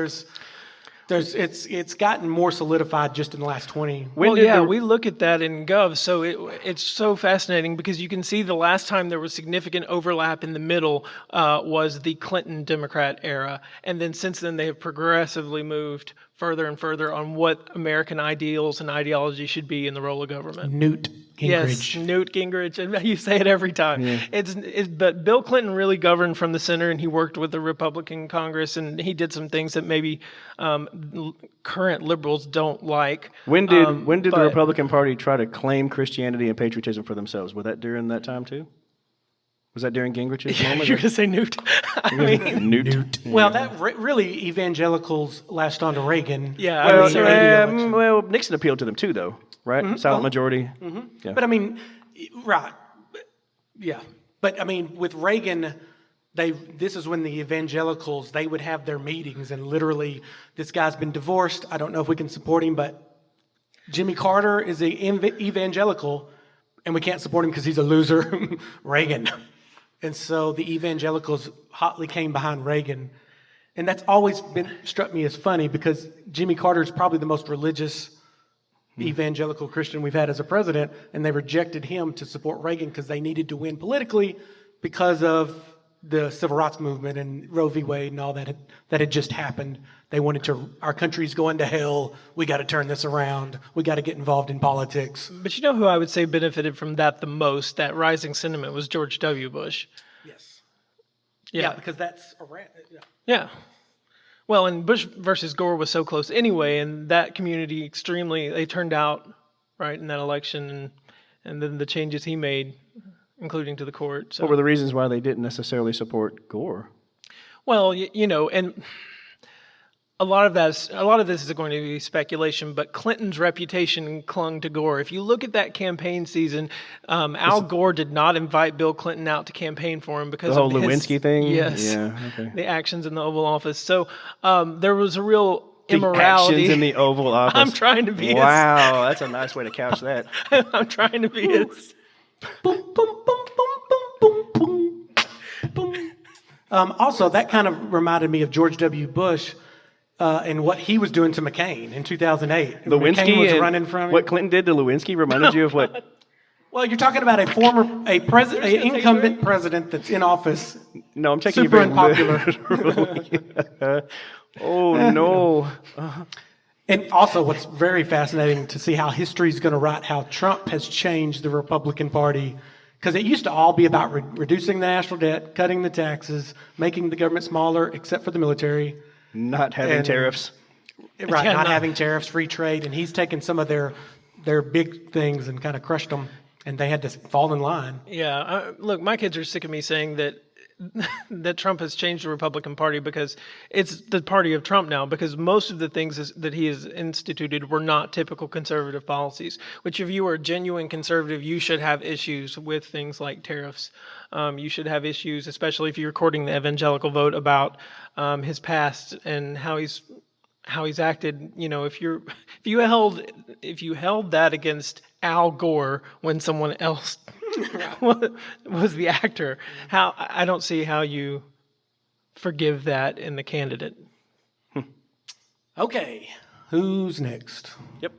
it's gotten more solidified just in the last 20. We look at that in Gov, so it's so fascinating because you can see the last time there was significant overlap in the middle was the Clinton Democrat era, and then since then they have progressively moved further and further on what American ideals and ideology should be in the role of government. Newt Gingrich. Yes, Newt Gingrich, and you say it every time. Yeah. But Bill Clinton really governed from the center, and he worked with the Republican Congress, and he did some things that maybe current liberals don't like. When did the Republican Party try to claim Christianity and patriotism for themselves? Was that during that time too? Was that during Gingrich's moment? You're going to say Newt. Newt. Well, that really evangelicals latched on to Reagan. Yeah. Well, Nixon appealed to them too, though, right? Mm-hmm. Silent majority. Mm-hmm. Yeah. But right. Yeah. But with Reagan, this is when the evangelicals, they would have their meetings, and literally, this guy's been divorced. I don't know if we can support him, but Jimmy Carter is an evangelical, and we can't support him because he's a loser. Reagan. And so the evangelicals hotly came behind Reagan. And that's always struck me as funny because Jimmy Carter is probably the most religious evangelical Christian we've had as a president, and they rejected him to support Reagan because they needed to win politically because of the civil rights movement and Roe v. Wade and all that had just happened. They wanted our country's going to hell. We got to turn this around. We got to get involved in politics. But you know who I would say benefited from that the most, that rising sentiment, was George W. Bush. Yes. Yeah, because that's around. Yeah. Well, and Bush versus Gore was so close anyway, and that community they turned out right in that election, and then the changes he made, including to the court. So. What were the reasons why they didn't necessarily support Gore? Well, and a lot of this is going to be speculation, but Clinton's reputation clung to Gore. If you look at that campaign season, Al Gore did not invite Bill Clinton out to campaign for him because the whole of Lewinsky thing. Yes, yeah, okay. The actions in the Oval Office. So there was a real immorality. The actions in the Oval Office. I'm trying to be. Wow, that's a nice way to couch that. I'm trying to be his. Boom, boom, boom, boom, boom, boom, boom. Also, that kind of reminded me of George W. Bush. And what he was doing to McCain in 2008. Lewinsky was running from what Clinton did to Lewinsky reminded you of what? Well, you're talking about an incumbent president that's in office. No, I'm taking super you very unpopular. Oh no! And also, what's very fascinating to see how history is going to write how Trump has changed the Republican Party. Because it used to all be about reducing the national debt, cutting the taxes, making the government smaller, except for the military. Not having tariffs. Right, not having tariffs, free trade. And he's taken some of their big things and kind of crushed them, and they had to fall in line. Yeah, look, my kids are sick of me saying that Trump has changed the Republican Party because it's the party of Trump now, because most of the things that he has instituted were not typical conservative policies, which if you were a genuine conservative, you should have issues with things like tariffs. You should have issues, especially if you're courting the evangelical vote, about his past and how he's acted. If you held that against Al Gore when someone else was the actor, I don't see how you forgive that in the candidate. Okay, who's next? Yep.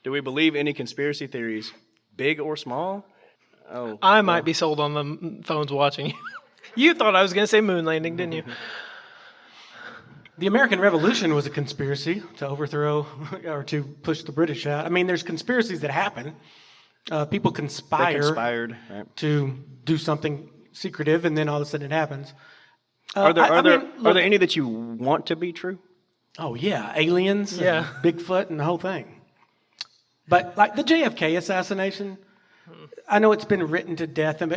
Do we believe any conspiracy theories, big or small? Oh, I might be sold on the phones watching you. You thought I was going to say moon landing, didn't you? The American Revolution was a conspiracy to overthrow or to push the British out. I mean, there's conspiracies that happen. People conspired right, to do something secretive, and then all of a sudden it happens. Are there any that you want to be true? Oh, yeah, aliens, and Yeah. Bigfoot, and the whole thing. But like the JFK assassination, I know it's been written to death, and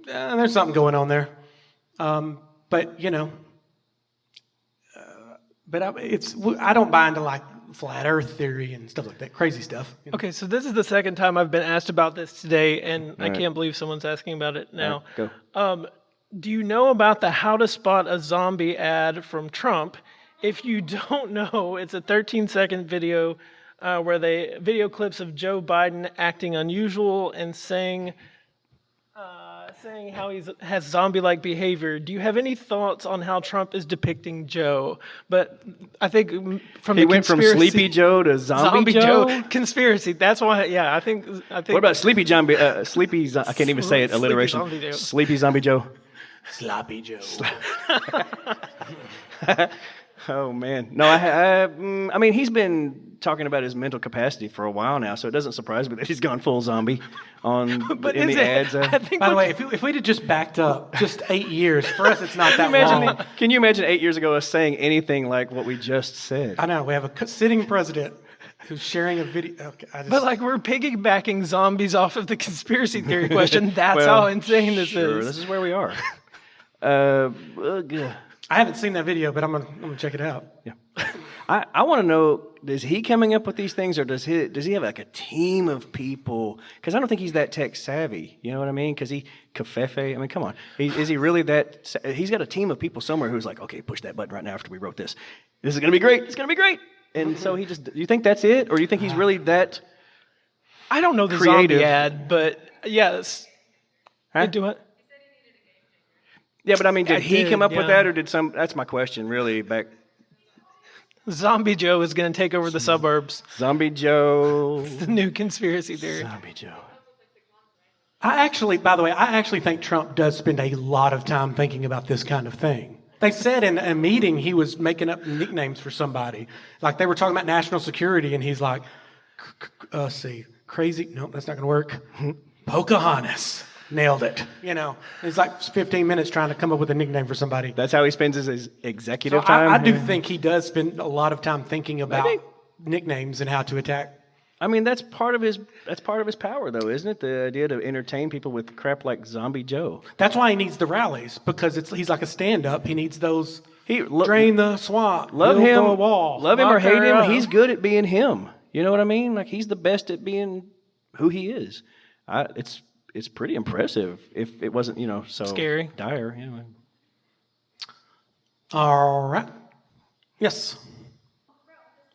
there's something going on there. But you know, I don't buy into like flat Earth theory and stuff like that, crazy stuff. You know? Okay, so this is the second time I've been asked about this today, and I right. can't believe someone's asking about it now. All right, go. Do you know about the How to Spot a Zombie ad from Trump? If you don't know, it's a 13-second video where they video clips of Joe Biden acting unusual and saying how he has zombie-like behavior. Do you have any thoughts on how Trump is depicting Joe? But I think He went from Sleepy Joe to Zombie Joe? Conspiracy. That's why. Yeah, I think. What about Sleepy Zombie? I can't even say it. Alliteration. Sleepy Zombie Joe. Sleepy Zombie Joe. Sloppy Joe. Oh man, no. I mean, he's been talking about his mental capacity for a while now, so it doesn't surprise me that he's gone full zombie in the ads. By the way, if we'd have just backed up just 8 years, for us it's not that long. Can you imagine 8 years ago us saying anything like what we just said? I know we have a sitting president who's sharing a video. Okay, But like we're piggybacking zombies off of the conspiracy theory question. That's Well, how insane this sure, is. This is where we are. I haven't seen that video, but I'm gonna check it out. Yeah. I want to know, is he coming up with these things, or does he have like a team of people? Because I don't think he's that tech savvy. You know what I mean? Because I mean, come on. Is he really that? He's got a team of people somewhere who's like, okay, push that button right now after we wrote this. This is gonna be great. It's gonna be great. And so you think that's it, or you think he's really that? I don't know the creative? zombie ad, but yes. Huh? Do it. Yeah, but I mean, did he come up with yeah. that, or did some? That's my question, really. Back. Zombie Joe is going to take over the suburbs. Zombie Joe. The new conspiracy theory. Zombie Joe. By the way, I actually think Trump does spend a lot of time thinking about this kind of thing. They said in a meeting he was making up nicknames for somebody. Like they were talking about national security, and he's like, let's see, crazy. No, that's not going to work. Pocahontas. Nailed it. You know, it's like 15 minutes trying to come up with a nickname for somebody. That's how he spends his executive So time. I do think he does spend a lot of time thinking about nicknames and how to attack. I mean, that's part of his power, though, isn't it? The idea to entertain people with crap like Zombie Joe. That's why he needs the rallies, because he's like a stand-up. He needs those. Drain Drain the swamp. Love build him, a wall. love him or Lock hate her him. up. He's good at being him. You know what I mean? Like he's the best at being who he is. It's pretty impressive. If it wasn't, so Scary. dire. All right. Yes.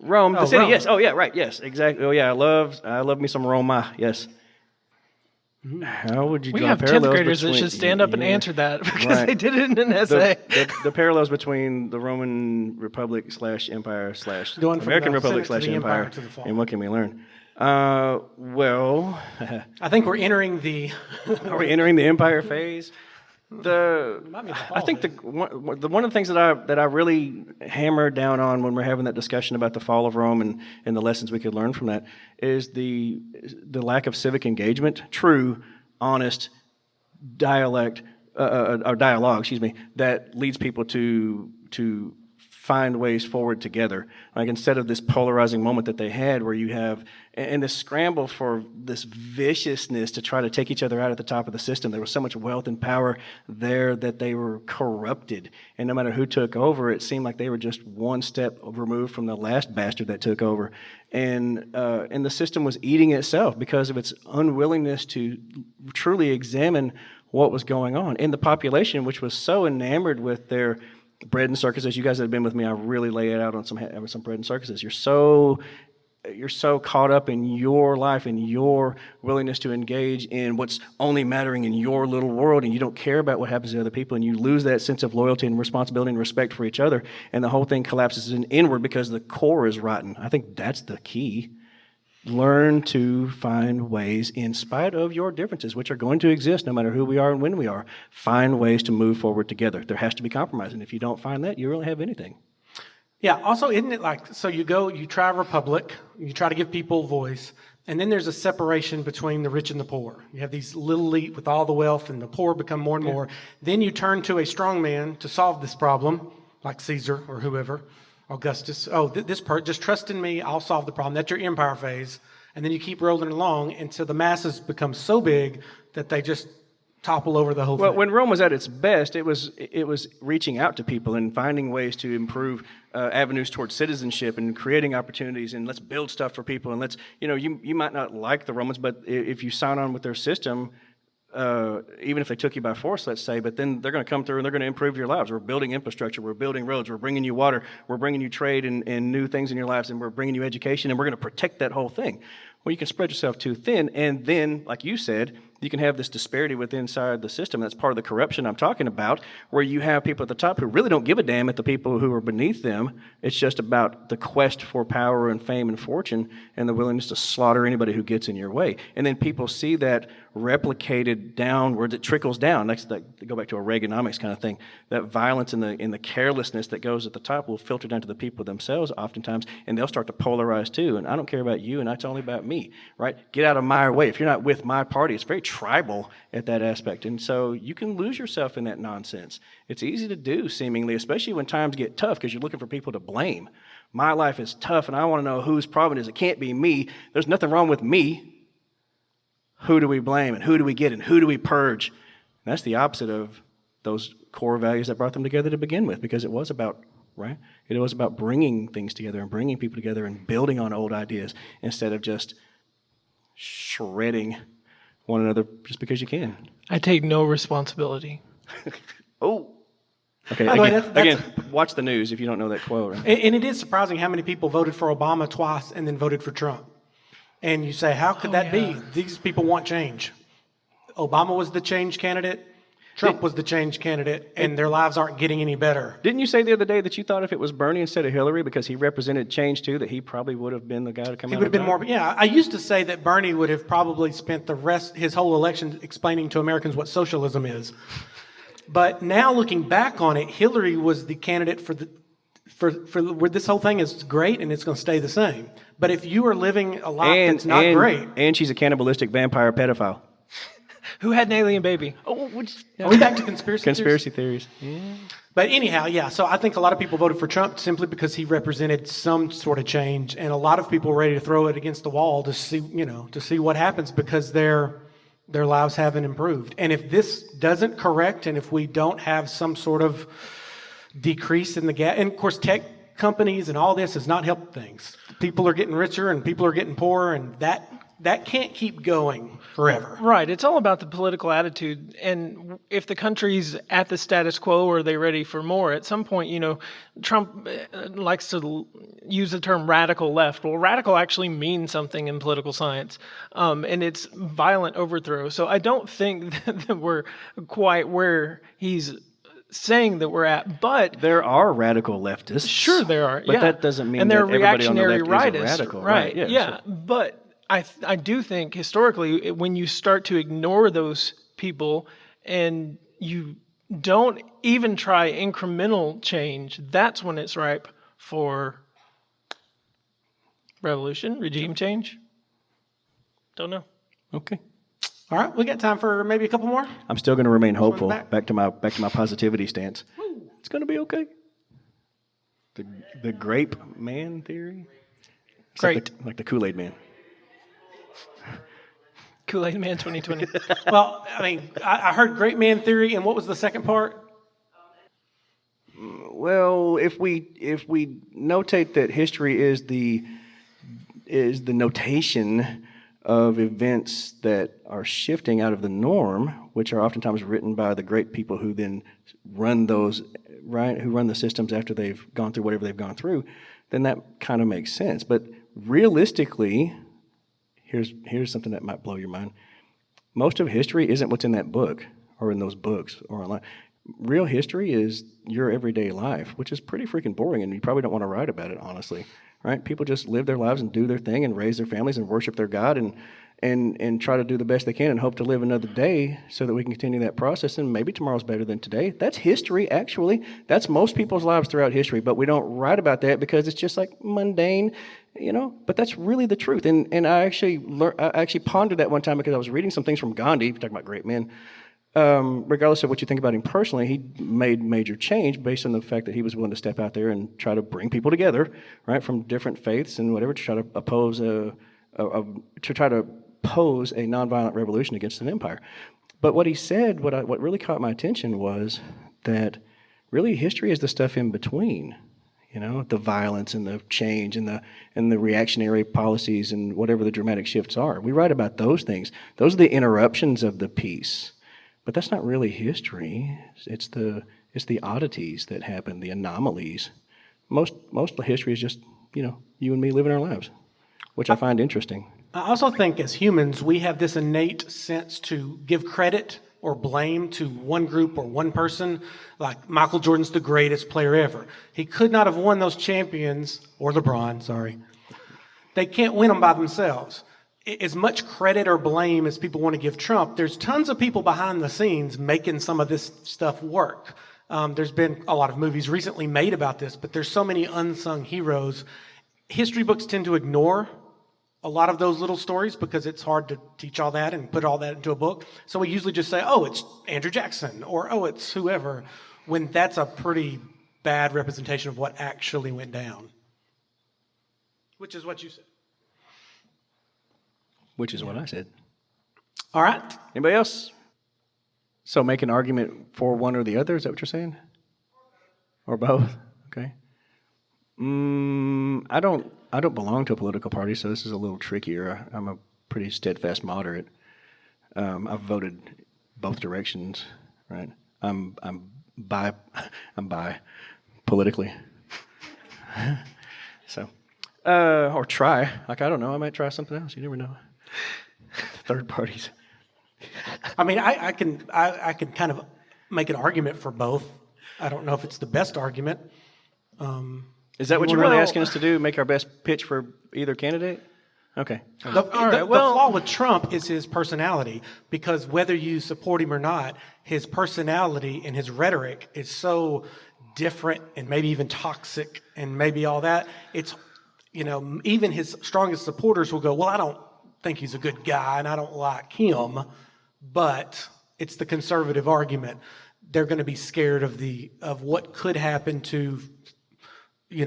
Rome, the city. Rome. Yes. Oh yeah. Right. Yes. Exactly. Oh yeah. I love me some Roma. Yes. How would you We draw have 10th parallels graders that between- should stand up and answer that because Right. they did it in an essay. The parallels between the Roman Republic / Empire / Going from American the Republic Senate to / the Empire Empire, to the fall. and what can we learn? Well, I think we're entering the. are we entering the Empire phase? might be the I think one of the things that I really hammer down on when we're having that discussion about the fall of Rome and the lessons we could learn from that is the lack of civic engagement, true, honest dialogue, that leads people to find ways forward together. Like instead of this polarizing moment that they had where you have, and this scramble for this viciousness to try to take each other out at the top of the system. There was so much wealth and power there that they were corrupted. And no matter who took over, it seemed like they were just one step removed from the last bastard that took over. And the system was eating itself because of its unwillingness to truly examine what was going on. And the population, which was so enamored with their bread and circuses. You guys that have been with me, I really lay it out on some bread and circuses. You're so caught up in your life and your willingness to engage in what's only mattering in your little world, and you don't care about what happens to other people, and you lose that sense of loyalty and responsibility and respect for each other, and the whole thing collapses inward because the core is rotten. I think that's the key. Learn to find ways, in spite of your differences, which are going to exist no matter who we are and when we are, find ways to move forward together. There has to be compromise, and if you don't find that, you really have anything. Yeah, also, isn't it like, so you try Republic, you try to give people a voice, and then there's a separation between the rich and the poor. You have these little elite with all the wealth, and the poor become more and more. Then you turn to a strong man to solve this problem, like Caesar or whoever, Augustus, just trust in me, I'll solve the problem. That's your empire phase. And then you keep rolling along until the masses become so big that they just topple over the whole Well, thing. when Rome was at its best, it was reaching out to people and finding ways to improve avenues towards citizenship and creating opportunities, and let's build stuff for people, and let's, you might not like the Romans, but if you sign on with their system, even if they took you by force, let's say, but then they're going to come through and they're going to improve your lives. We're building infrastructure, we're building roads, we're bringing you water, we're bringing you trade and new things in your lives, and we're bringing you education, and we're going to protect that whole thing. Well, you can spread yourself too thin, and then, like you said, you can have this disparity within inside the system. That's part of the corruption I'm talking about, where you have people at the top who really don't give a damn at the people who are beneath them. It's just about the quest for power and fame and fortune and the willingness to slaughter anybody who gets in your way. And then people see that replicated downwards. It trickles down. That's go back to a Reaganomics kind of thing. That violence and the carelessness that goes at the top will filter down to the people themselves oftentimes, and they'll start to polarize too. And I don't care about you, and it's only about me, right? Get out of my way. If you're not with my party, it's very tribal at that aspect. And so you can lose yourself in that nonsense. It's easy to do, seemingly, especially when times get tough, because you're looking for people to blame. My life is tough, and I want to know whose problem it is. It can't be me. There's nothing wrong with me. Who do we blame, and who do we get, and who do we purge? And that's the opposite of those core values that brought them together to begin with, because it was about, right? It was about bringing things together and bringing people together and building on old ideas instead of just shredding one another just because you can. I take no responsibility. Oh. Okay, again, watch the news if you don't know that quote. Right? And it is surprising how many people voted for Obama twice and then voted for Trump. And you say, how could that be? These people want change. Obama was the change candidate. Trump was the change candidate, and their lives aren't getting any better. Didn't you say the other day that you thought if it was Bernie instead of Hillary because he represented change too, that he probably would have been the guy to come out? He would have been more. Yeah, I used to say that Bernie would have probably spent his whole election explaining to Americans what socialism is. But now looking back on it, Hillary was the candidate for where this whole thing is great and it's going to stay the same. But if you are living a life that's not great, and she's a cannibalistic vampire pedophile. Who had an alien baby? Are we back to conspiracy theories? Yeah. But anyhow, yeah. So I think a lot of people voted for Trump simply because he represented some sort of change, and a lot of people were ready to throw it against the wall to see what happens because their lives haven't improved. And if this doesn't correct, and if we don't have some sort of decrease in the gap, and of course tech companies and all this has not helped things. People are getting richer and people are getting poorer, and that can't keep going forever. Right. It's all about the political attitude. And if the country's at the status quo, or are they ready for more? At some point, Trump likes to use the term radical left. Well, radical actually means something in political science, and it's violent overthrow. So I don't think that we're quite where he's saying that we're at, but there are radical leftists. Sure, there are. But that doesn't mean that everybody on the left is a radical, right? Yeah. But I do think historically, when you start to ignore those people and you don't even try incremental change, that's when it's ripe for revolution, regime change. Don't know. Okay. All right, we got time for maybe a couple more. I'm still going to remain hopeful. Back to my positivity stance. Woo. It's going to be okay. The grape man theory. It's Great. Like the Kool-Aid man. Kool-Aid man 2020. Well, I mean, I heard great man theory, and what was the second part? Well, if we notate that history is the notation of events that are shifting out of the norm, which are oftentimes written by the great people who then run those, right, who run the systems after they've gone through whatever they've gone through, then that kind of makes sense. But realistically, here's something that might blow your mind. Most of history isn't what's in that book or in those books or online. Real history is your everyday life, which is pretty freaking boring, and you probably don't want to write about it, honestly. Right? People just live their lives and do their thing and raise their families and worship their God and try to do the best they can and hope to live another day so that we can continue that process, and maybe tomorrow's better than today. That's history, actually. That's most people's lives throughout history, but we don't write about that because it's just like mundane, but that's really the truth. And I actually pondered that one time because I was reading some things from Gandhi, talking about great men, regardless of what you think about him personally, he made major change based on the fact that he was willing to step out there and try to bring people together, right, from different faiths and whatever, to try to pose a nonviolent revolution against an empire. But what he said, what really caught my attention was that really history is the stuff in between. The violence and the change and the reactionary policies and whatever the dramatic shifts are. We write about those things. Those are the interruptions of the piece. But that's not really history. It's the oddities that happen, the anomalies. Most of history is just, you and me living our lives, which I find interesting. I also think as humans, we have this innate sense to give credit or blame to one group or one person. Like Michael Jordan's the greatest player ever. He could not have won those champions, or LeBron, sorry. They can't win them by themselves. As much credit or blame as people want to give Trump, there's tons of people behind the scenes making some of this stuff work. There's been a lot of movies recently made about this, but there's so many unsung heroes. History books tend to ignore a lot of those little stories because it's hard to teach all that and put all that into a book. So we usually just say, oh, it's Andrew Jackson, or oh, it's whoever, when that's a pretty bad representation of what actually went down. Which is what you said. Which is what I said. All right. Anybody else? So make an argument for one or the other, is that what you're saying? Or both? Okay. I don't belong to a political party, so this is a little trickier. I'm a pretty steadfast moderate. I've voted both directions, right? I'm bi politically. So, or try. Like, I don't know, I might try something else. You never know. Third parties. I mean, I can kind of make an argument for both. I don't know if it's the best argument. Is that what you're really asking us to do? Make our best pitch for either candidate? Okay. The flaw with Trump is his personality, because whether you support him or not, his personality and his rhetoric is so different and maybe even toxic and maybe all that. It's, even his strongest supporters will go, well, I don't think he's a good guy and I don't like him, but it's the conservative argument. They're going to be scared of what could happen to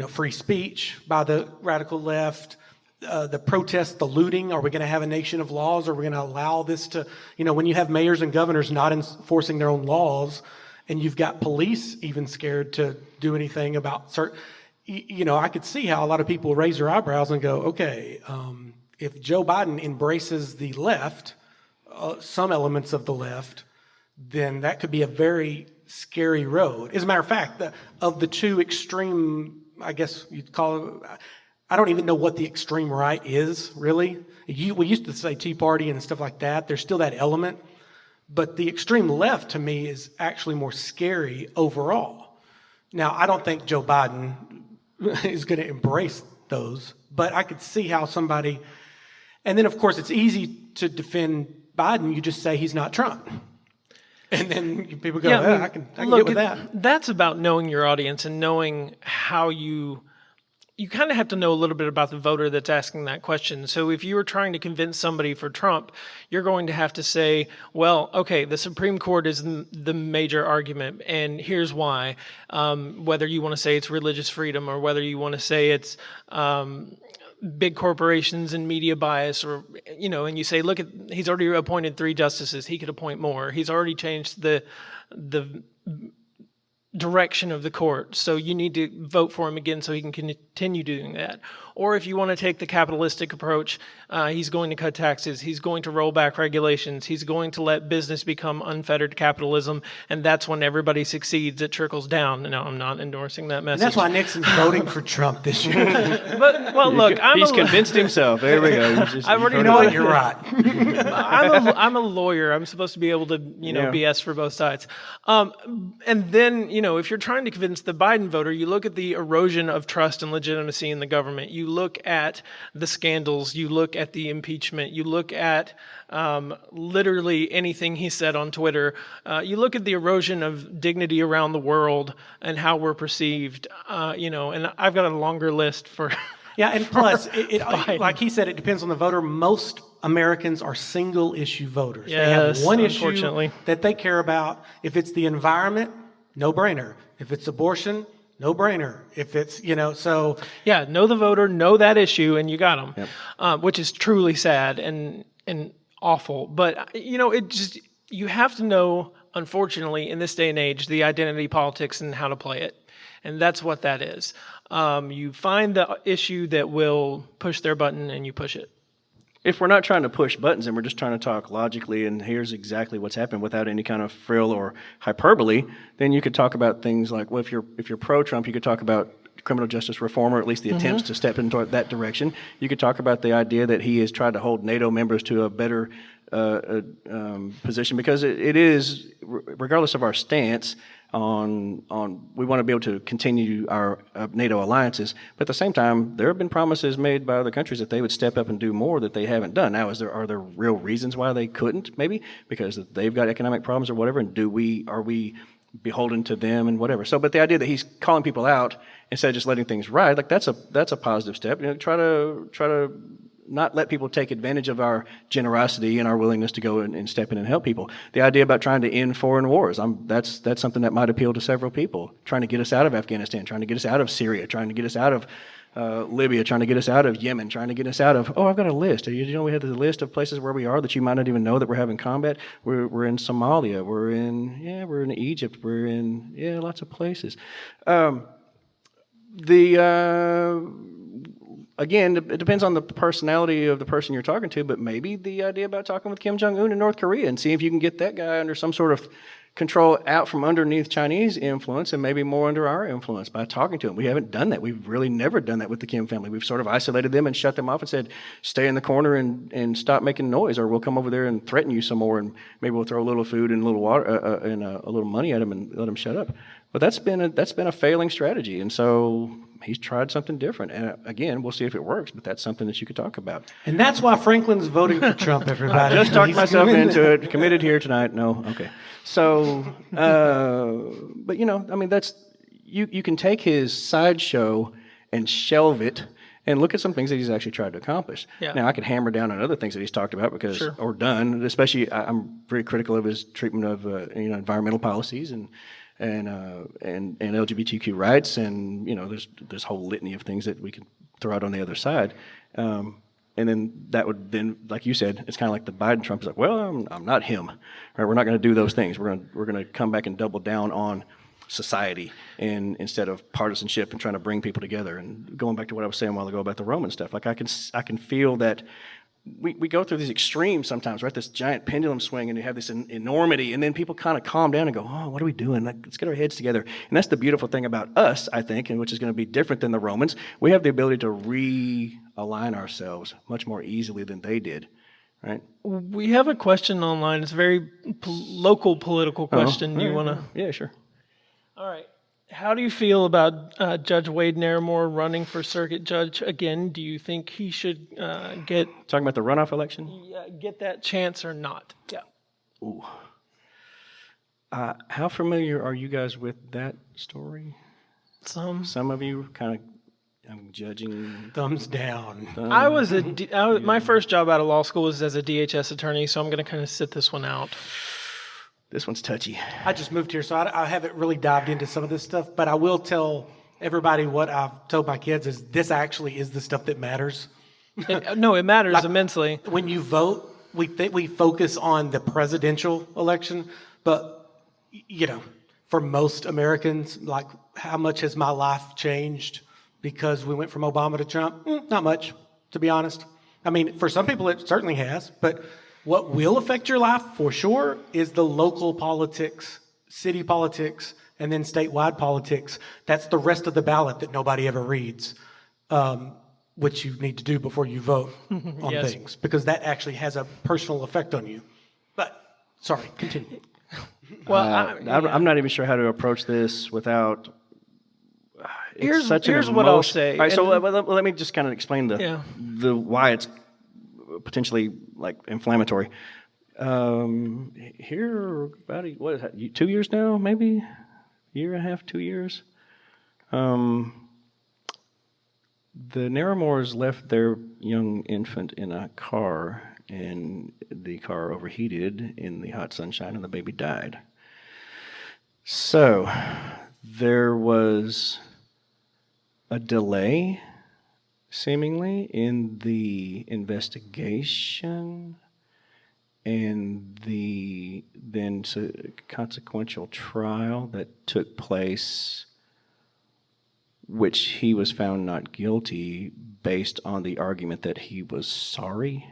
free speech by the radical left, the protests, the looting. Are we going to have a nation of laws? Are we going to allow this to, when you have mayors and governors not enforcing their own laws, and you've got police even scared to do anything about certain, I could see how a lot of people raise their eyebrows and go, okay, if Joe Biden embraces the left, some elements of the left, then that could be a very scary road. As a matter of fact, of the two extreme, I guess you'd call it, I don't even know what the extreme right is, really. We used to say Tea Party and stuff like that. There's still that element. But the extreme left, to me, is actually more scary overall. Now, I don't think Joe Biden is going to embrace those, but I could see how somebody... And then, of course, it's easy to defend Biden. You just say he's not Trump. And then people go, I can get with that. That's about knowing your audience and knowing how you kind of have to know a little bit about the voter that's asking that question. So if you were trying to convince somebody for Trump, you're going to have to say, well, okay, the Supreme Court is the major argument, and here's why. Whether you want to say it's religious freedom or whether you want to say it's big corporations and media bias, or, and you say, look, he's already appointed 3 justices. He could appoint more. He's already changed the direction of the court, so you need to vote for him again so he can continue doing that. Or if you want to take the capitalistic approach, he's going to cut taxes, he's going to roll back regulations, he's going to let business become unfettered capitalism, and that's when everybody succeeds. It trickles down. No, I'm not endorsing that message. And that's why Nixon's voting for Trump this year. But, well, look, he's convinced himself. There we go. You're right. I'm a lawyer. I'm supposed to be able to, BS for both sides. And then, if you're trying to convince the Biden voter, you look at the erosion of trust and legitimacy in the government. You look at the scandals. You look at the impeachment. You look at literally anything he said on Twitter. You look at the erosion of dignity around the world and how we're perceived. And I've got a longer list for. Yeah, and plus, like he said, it depends on the voter. Most Americans are single issue voters. Yes, they have one unfortunately. issue that they care about. If it's the environment, no brainer. If it's abortion, no brainer. If it's, so. Yeah, know the voter, know that issue, and you got them, Yep. which is truly sad and awful. But, you have to know, unfortunately, in this day and age, the identity politics and how to play it. And that's what that is. You find the issue that will push their button and you push it. If we're not trying to push buttons and we're just trying to talk logically and here's exactly what's happened without any kind of frill or hyperbole, then you could talk about things like, well, if you're pro-Trump, you could talk about criminal justice reform, or at least the attempts to step into that direction. You could talk about the idea that he has tried to hold NATO members to a better position, because it is, regardless of our stance on we want to be able to continue our NATO alliances, but at the same time, there have been promises made by other countries that they would step up and do more that they haven't done. Now, are there real reasons why they couldn't? Maybe because they've got economic problems or whatever, and are we beholden to them and whatever? So, but the idea that he's calling people out instead of just letting things ride, like that's a positive step. Try to not let people take advantage of our generosity and our willingness to go and step in and help people. The idea about trying to end foreign wars, that's something that might appeal to several people. Trying to get us out of Afghanistan, trying to get us out of Syria, trying to get us out of Libya, trying to get us out of Yemen, trying to get us out of, I've got a list. We have the list of places where we are that you might not even know that we're having combat. We're in Somalia, we're in Egypt, we're in, lots of places. Again, it depends on the personality of the person you're talking to, but maybe the idea about talking with Kim Jong-un in North Korea and see if you can get that guy under some sort of control out from underneath Chinese influence and maybe more under our influence by talking to him. We haven't done that. We've really never done that with the Kim family. We've sort of isolated them and shut them off and said, stay in the corner and stop making noise, or we'll come over there and threaten you some more, and maybe we'll throw a little food and a little water and a little money at them and let them shut up. But that's been a failing strategy, and so he's tried something different. And again, we'll see if it works, but that's something that you could talk about. And that's why Franklin's voting for Trump, everybody. I just talked myself into it. Committed here tonight. No, okay. So, but that's you can take his sideshow and shelve it and look at some things that he's actually tried to accomplish. Yeah. Now, I could hammer down on other things that he's talked about or done. Especially, I'm very critical of his treatment of environmental policies and LGBTQ rights, and there's this whole litany of things that we can throw out on the other side, and then like you said, it's kind of like the Biden Trump is like, well, I'm not him, right? We're not going to do those things. We're going to come back and double down on society and instead of partisanship and trying to bring people together. And going back to what I was saying a while ago about the Roman stuff, like I can feel that. We go through these extremes sometimes, right? This giant pendulum swing, and you have this enormity, and then people kind of calm down and go, what are we doing? Like, let's get our heads together. And that's the beautiful thing about us, I think, and which is going to be different than the Romans. We have the ability to realign ourselves much more easily than they did, right? We have a question online. It's a very local political question. Do you want to? Yeah, sure. All right. How do you feel about Judge Wade Naramore running for circuit judge again? Do you think he should get talking about the runoff election? Get that chance or not? Yeah. Ooh. How familiar are you guys with that story? Some of you kind of. I'm judging. Thumbs down. My first job out of law school was as a DHS attorney, so I'm going to kind of sit this one out. This one's touchy. I just moved here, so I haven't really dived into some of this stuff, but I will tell everybody what I've told my kids is this actually is the stuff that matters. No, it matters immensely. When you vote, we focus on the presidential election, but, for most Americans, like how much has my life changed because we went from Obama to Trump? Not much, to be honest. I mean, for some people it certainly has, but what will affect your life for sure is the local politics, city politics, and then statewide politics. That's the rest of the ballot that nobody ever reads, which you need to do before you vote on things, because that actually has a personal effect on you. But, sorry, continue. Well, I'm not even sure how to approach this without... Here's what I'll say. All right, so let me just kind of explain the why it's potentially like inflammatory. Here about 2 years now, maybe year and a half, 2 years. The Naramores left their young infant in a car and the car overheated in the hot sunshine, and the baby died. So there was a delay, seemingly, in the investigation and the then consequential trial that took place, which he was found not guilty based on the argument that he was sorry.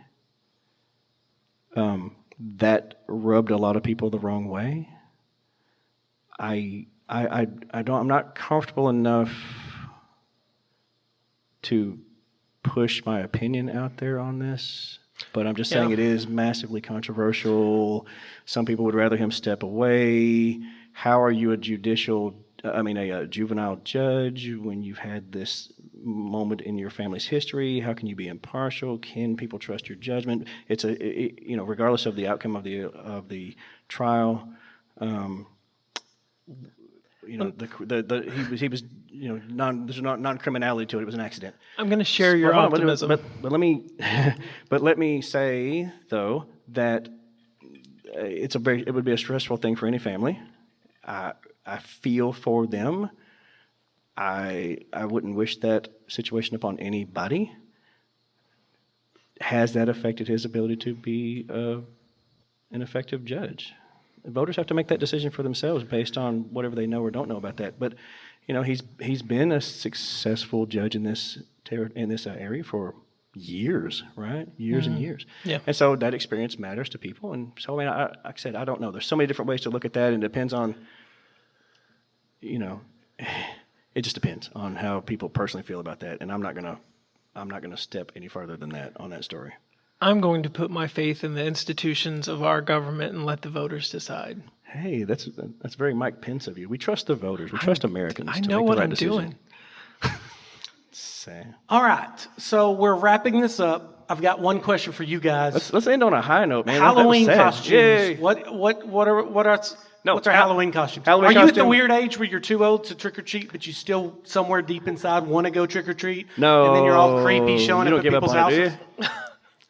That rubbed a lot of people the wrong way. I'm not comfortable enough to push my opinion out there on this, but I'm just saying it is massively controversial. Some people would rather him step away. How are you a juvenile judge when you've had this moment in your family's history? How can you be impartial? Can people trust your judgment? It's regardless of the outcome of the trial. He was there's non-criminality to it. It was an accident. I'm going to share your optimism. But let me say though that it would be a stressful thing for any family. I feel for them. I wouldn't wish that situation upon anybody. Has that affected his ability to be an effective judge? Voters have to make that decision for themselves based on whatever they know or don't know about that. But he's been a successful judge in this area for years, right? Years and years. Yeah. And so that experience matters to people. And so like I said, I don't know. There's so many different ways to look at that, and it depends on. It just depends on how people personally feel about that, and I'm not gonna step any further than that on that story. I'm going to put my faith in the institutions of our government and let the voters decide. Hey, that's very Mike Pence of you. We trust the voters. We trust Americans. I know what I'm doing. All right, so we're wrapping this up. I've got one question for you guys. Let's end on a high note, man. Halloween costumes. Yay. What's our Halloween costumes? Halloween Are you at the costume? weird age where you're too old to trick or treat, but you still somewhere deep inside want to go trick or treat? No. And then you're all creepy showing You up don't at give up people's on it, do houses. you?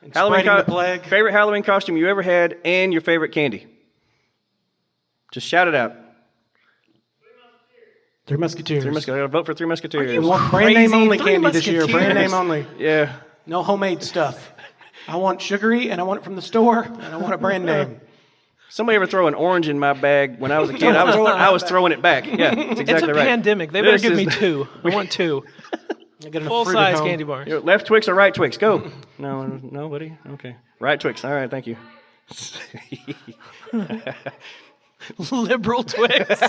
And Halloween spreading the plague. Favorite Halloween costume you ever had, and your favorite candy. Just shout it out. Three Musketeers. Three Musketeers. I gotta vote for Three Musketeers. We want brand name only Three candy this year. Brand Musketeers. name only. Yeah. No homemade stuff. I want sugary, and I want it from the store, and I want a brand name. Somebody ever throw an orange in my bag when I was a kid? I was throwing it back. Yeah, that's exactly It's a right. pandemic. They better This give is me the- 2. I want 2. I get enough Full fruit at size home. candy bars. Left Twix or right Twix? Go. No, nobody? Okay. Right Twix. All right, thank you. Liberal Twix.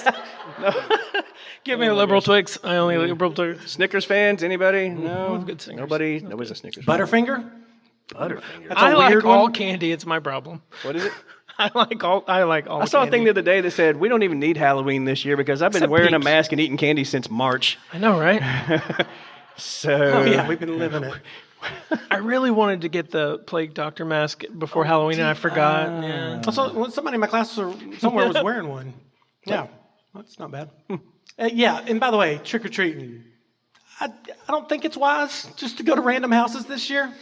Give me a liberal Twix. I only eat liberal Twix. Snickers fans? Anybody? No. good Snickers. Nobody? Nobody's a Snickers fan. Butterfinger? Butterfinger. That's I a like weird all one. candy. It's my problem. What is it? I like all. I saw a thing the other day that said, we don't even need Halloween this year because I've been Except wearing a peeps. mask and eating candy since March. I know, right? So. Oh, yeah, we've been living it. I really wanted to get the plague doctor mask before Halloween, and I forgot. Yeah. Also, somebody in my class somewhere was wearing one. Yeah, that's not bad. Yeah, and by the way, trick-or-treating. I don't think it's wise just to go to random houses this year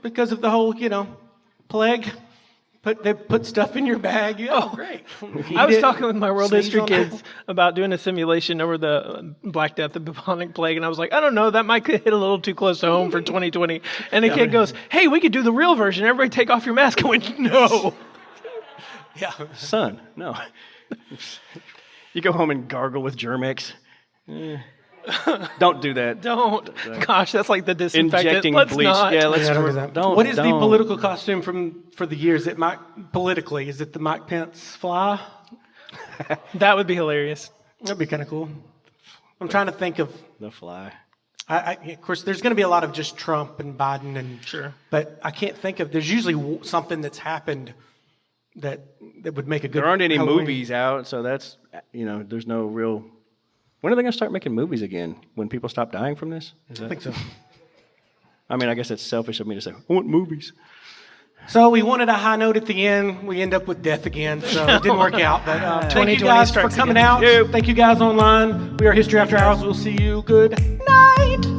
because of the whole, plague. They put stuff in your bag. Oh, great. I was talking with my world Sneeze history on kids about doing a simulation over the Black Death, the bubonic plague, and I was like, I don't know, that might hit a little too close to home for 2020. And the kid goes, hey, we could do the real version. Everybody take off your mask. I went, no. Yeah. Son, no. You go home and gargle with Germ-X. Don't do that. Don't. Gosh, that's like the disinfectant. Injecting Let's bleach. not. Yeah, let's Don't do that. don't. What is the don't. political costume for the years? Is it politically? Is it the Mike Pence fly? That would be hilarious. That'd be kind of cool. I'm trying to think of. The fly. Of course, there's going to be a lot of just Trump and Biden and Sure. but I can't think of. There's usually something that's happened that would make a good. There aren't any Halloween. movies out, so that's, there's no real. When are they going to start making movies again? When people stop dying from this? I think so. I mean, I guess it's selfish of me to say, I want movies. So we wanted a high note at the end. We end up with death again, so it didn't work out. But thank you 2020 guys for strikes coming again. out. Yep. Thank you guys online. We are History After Hours. We'll see you. Good night.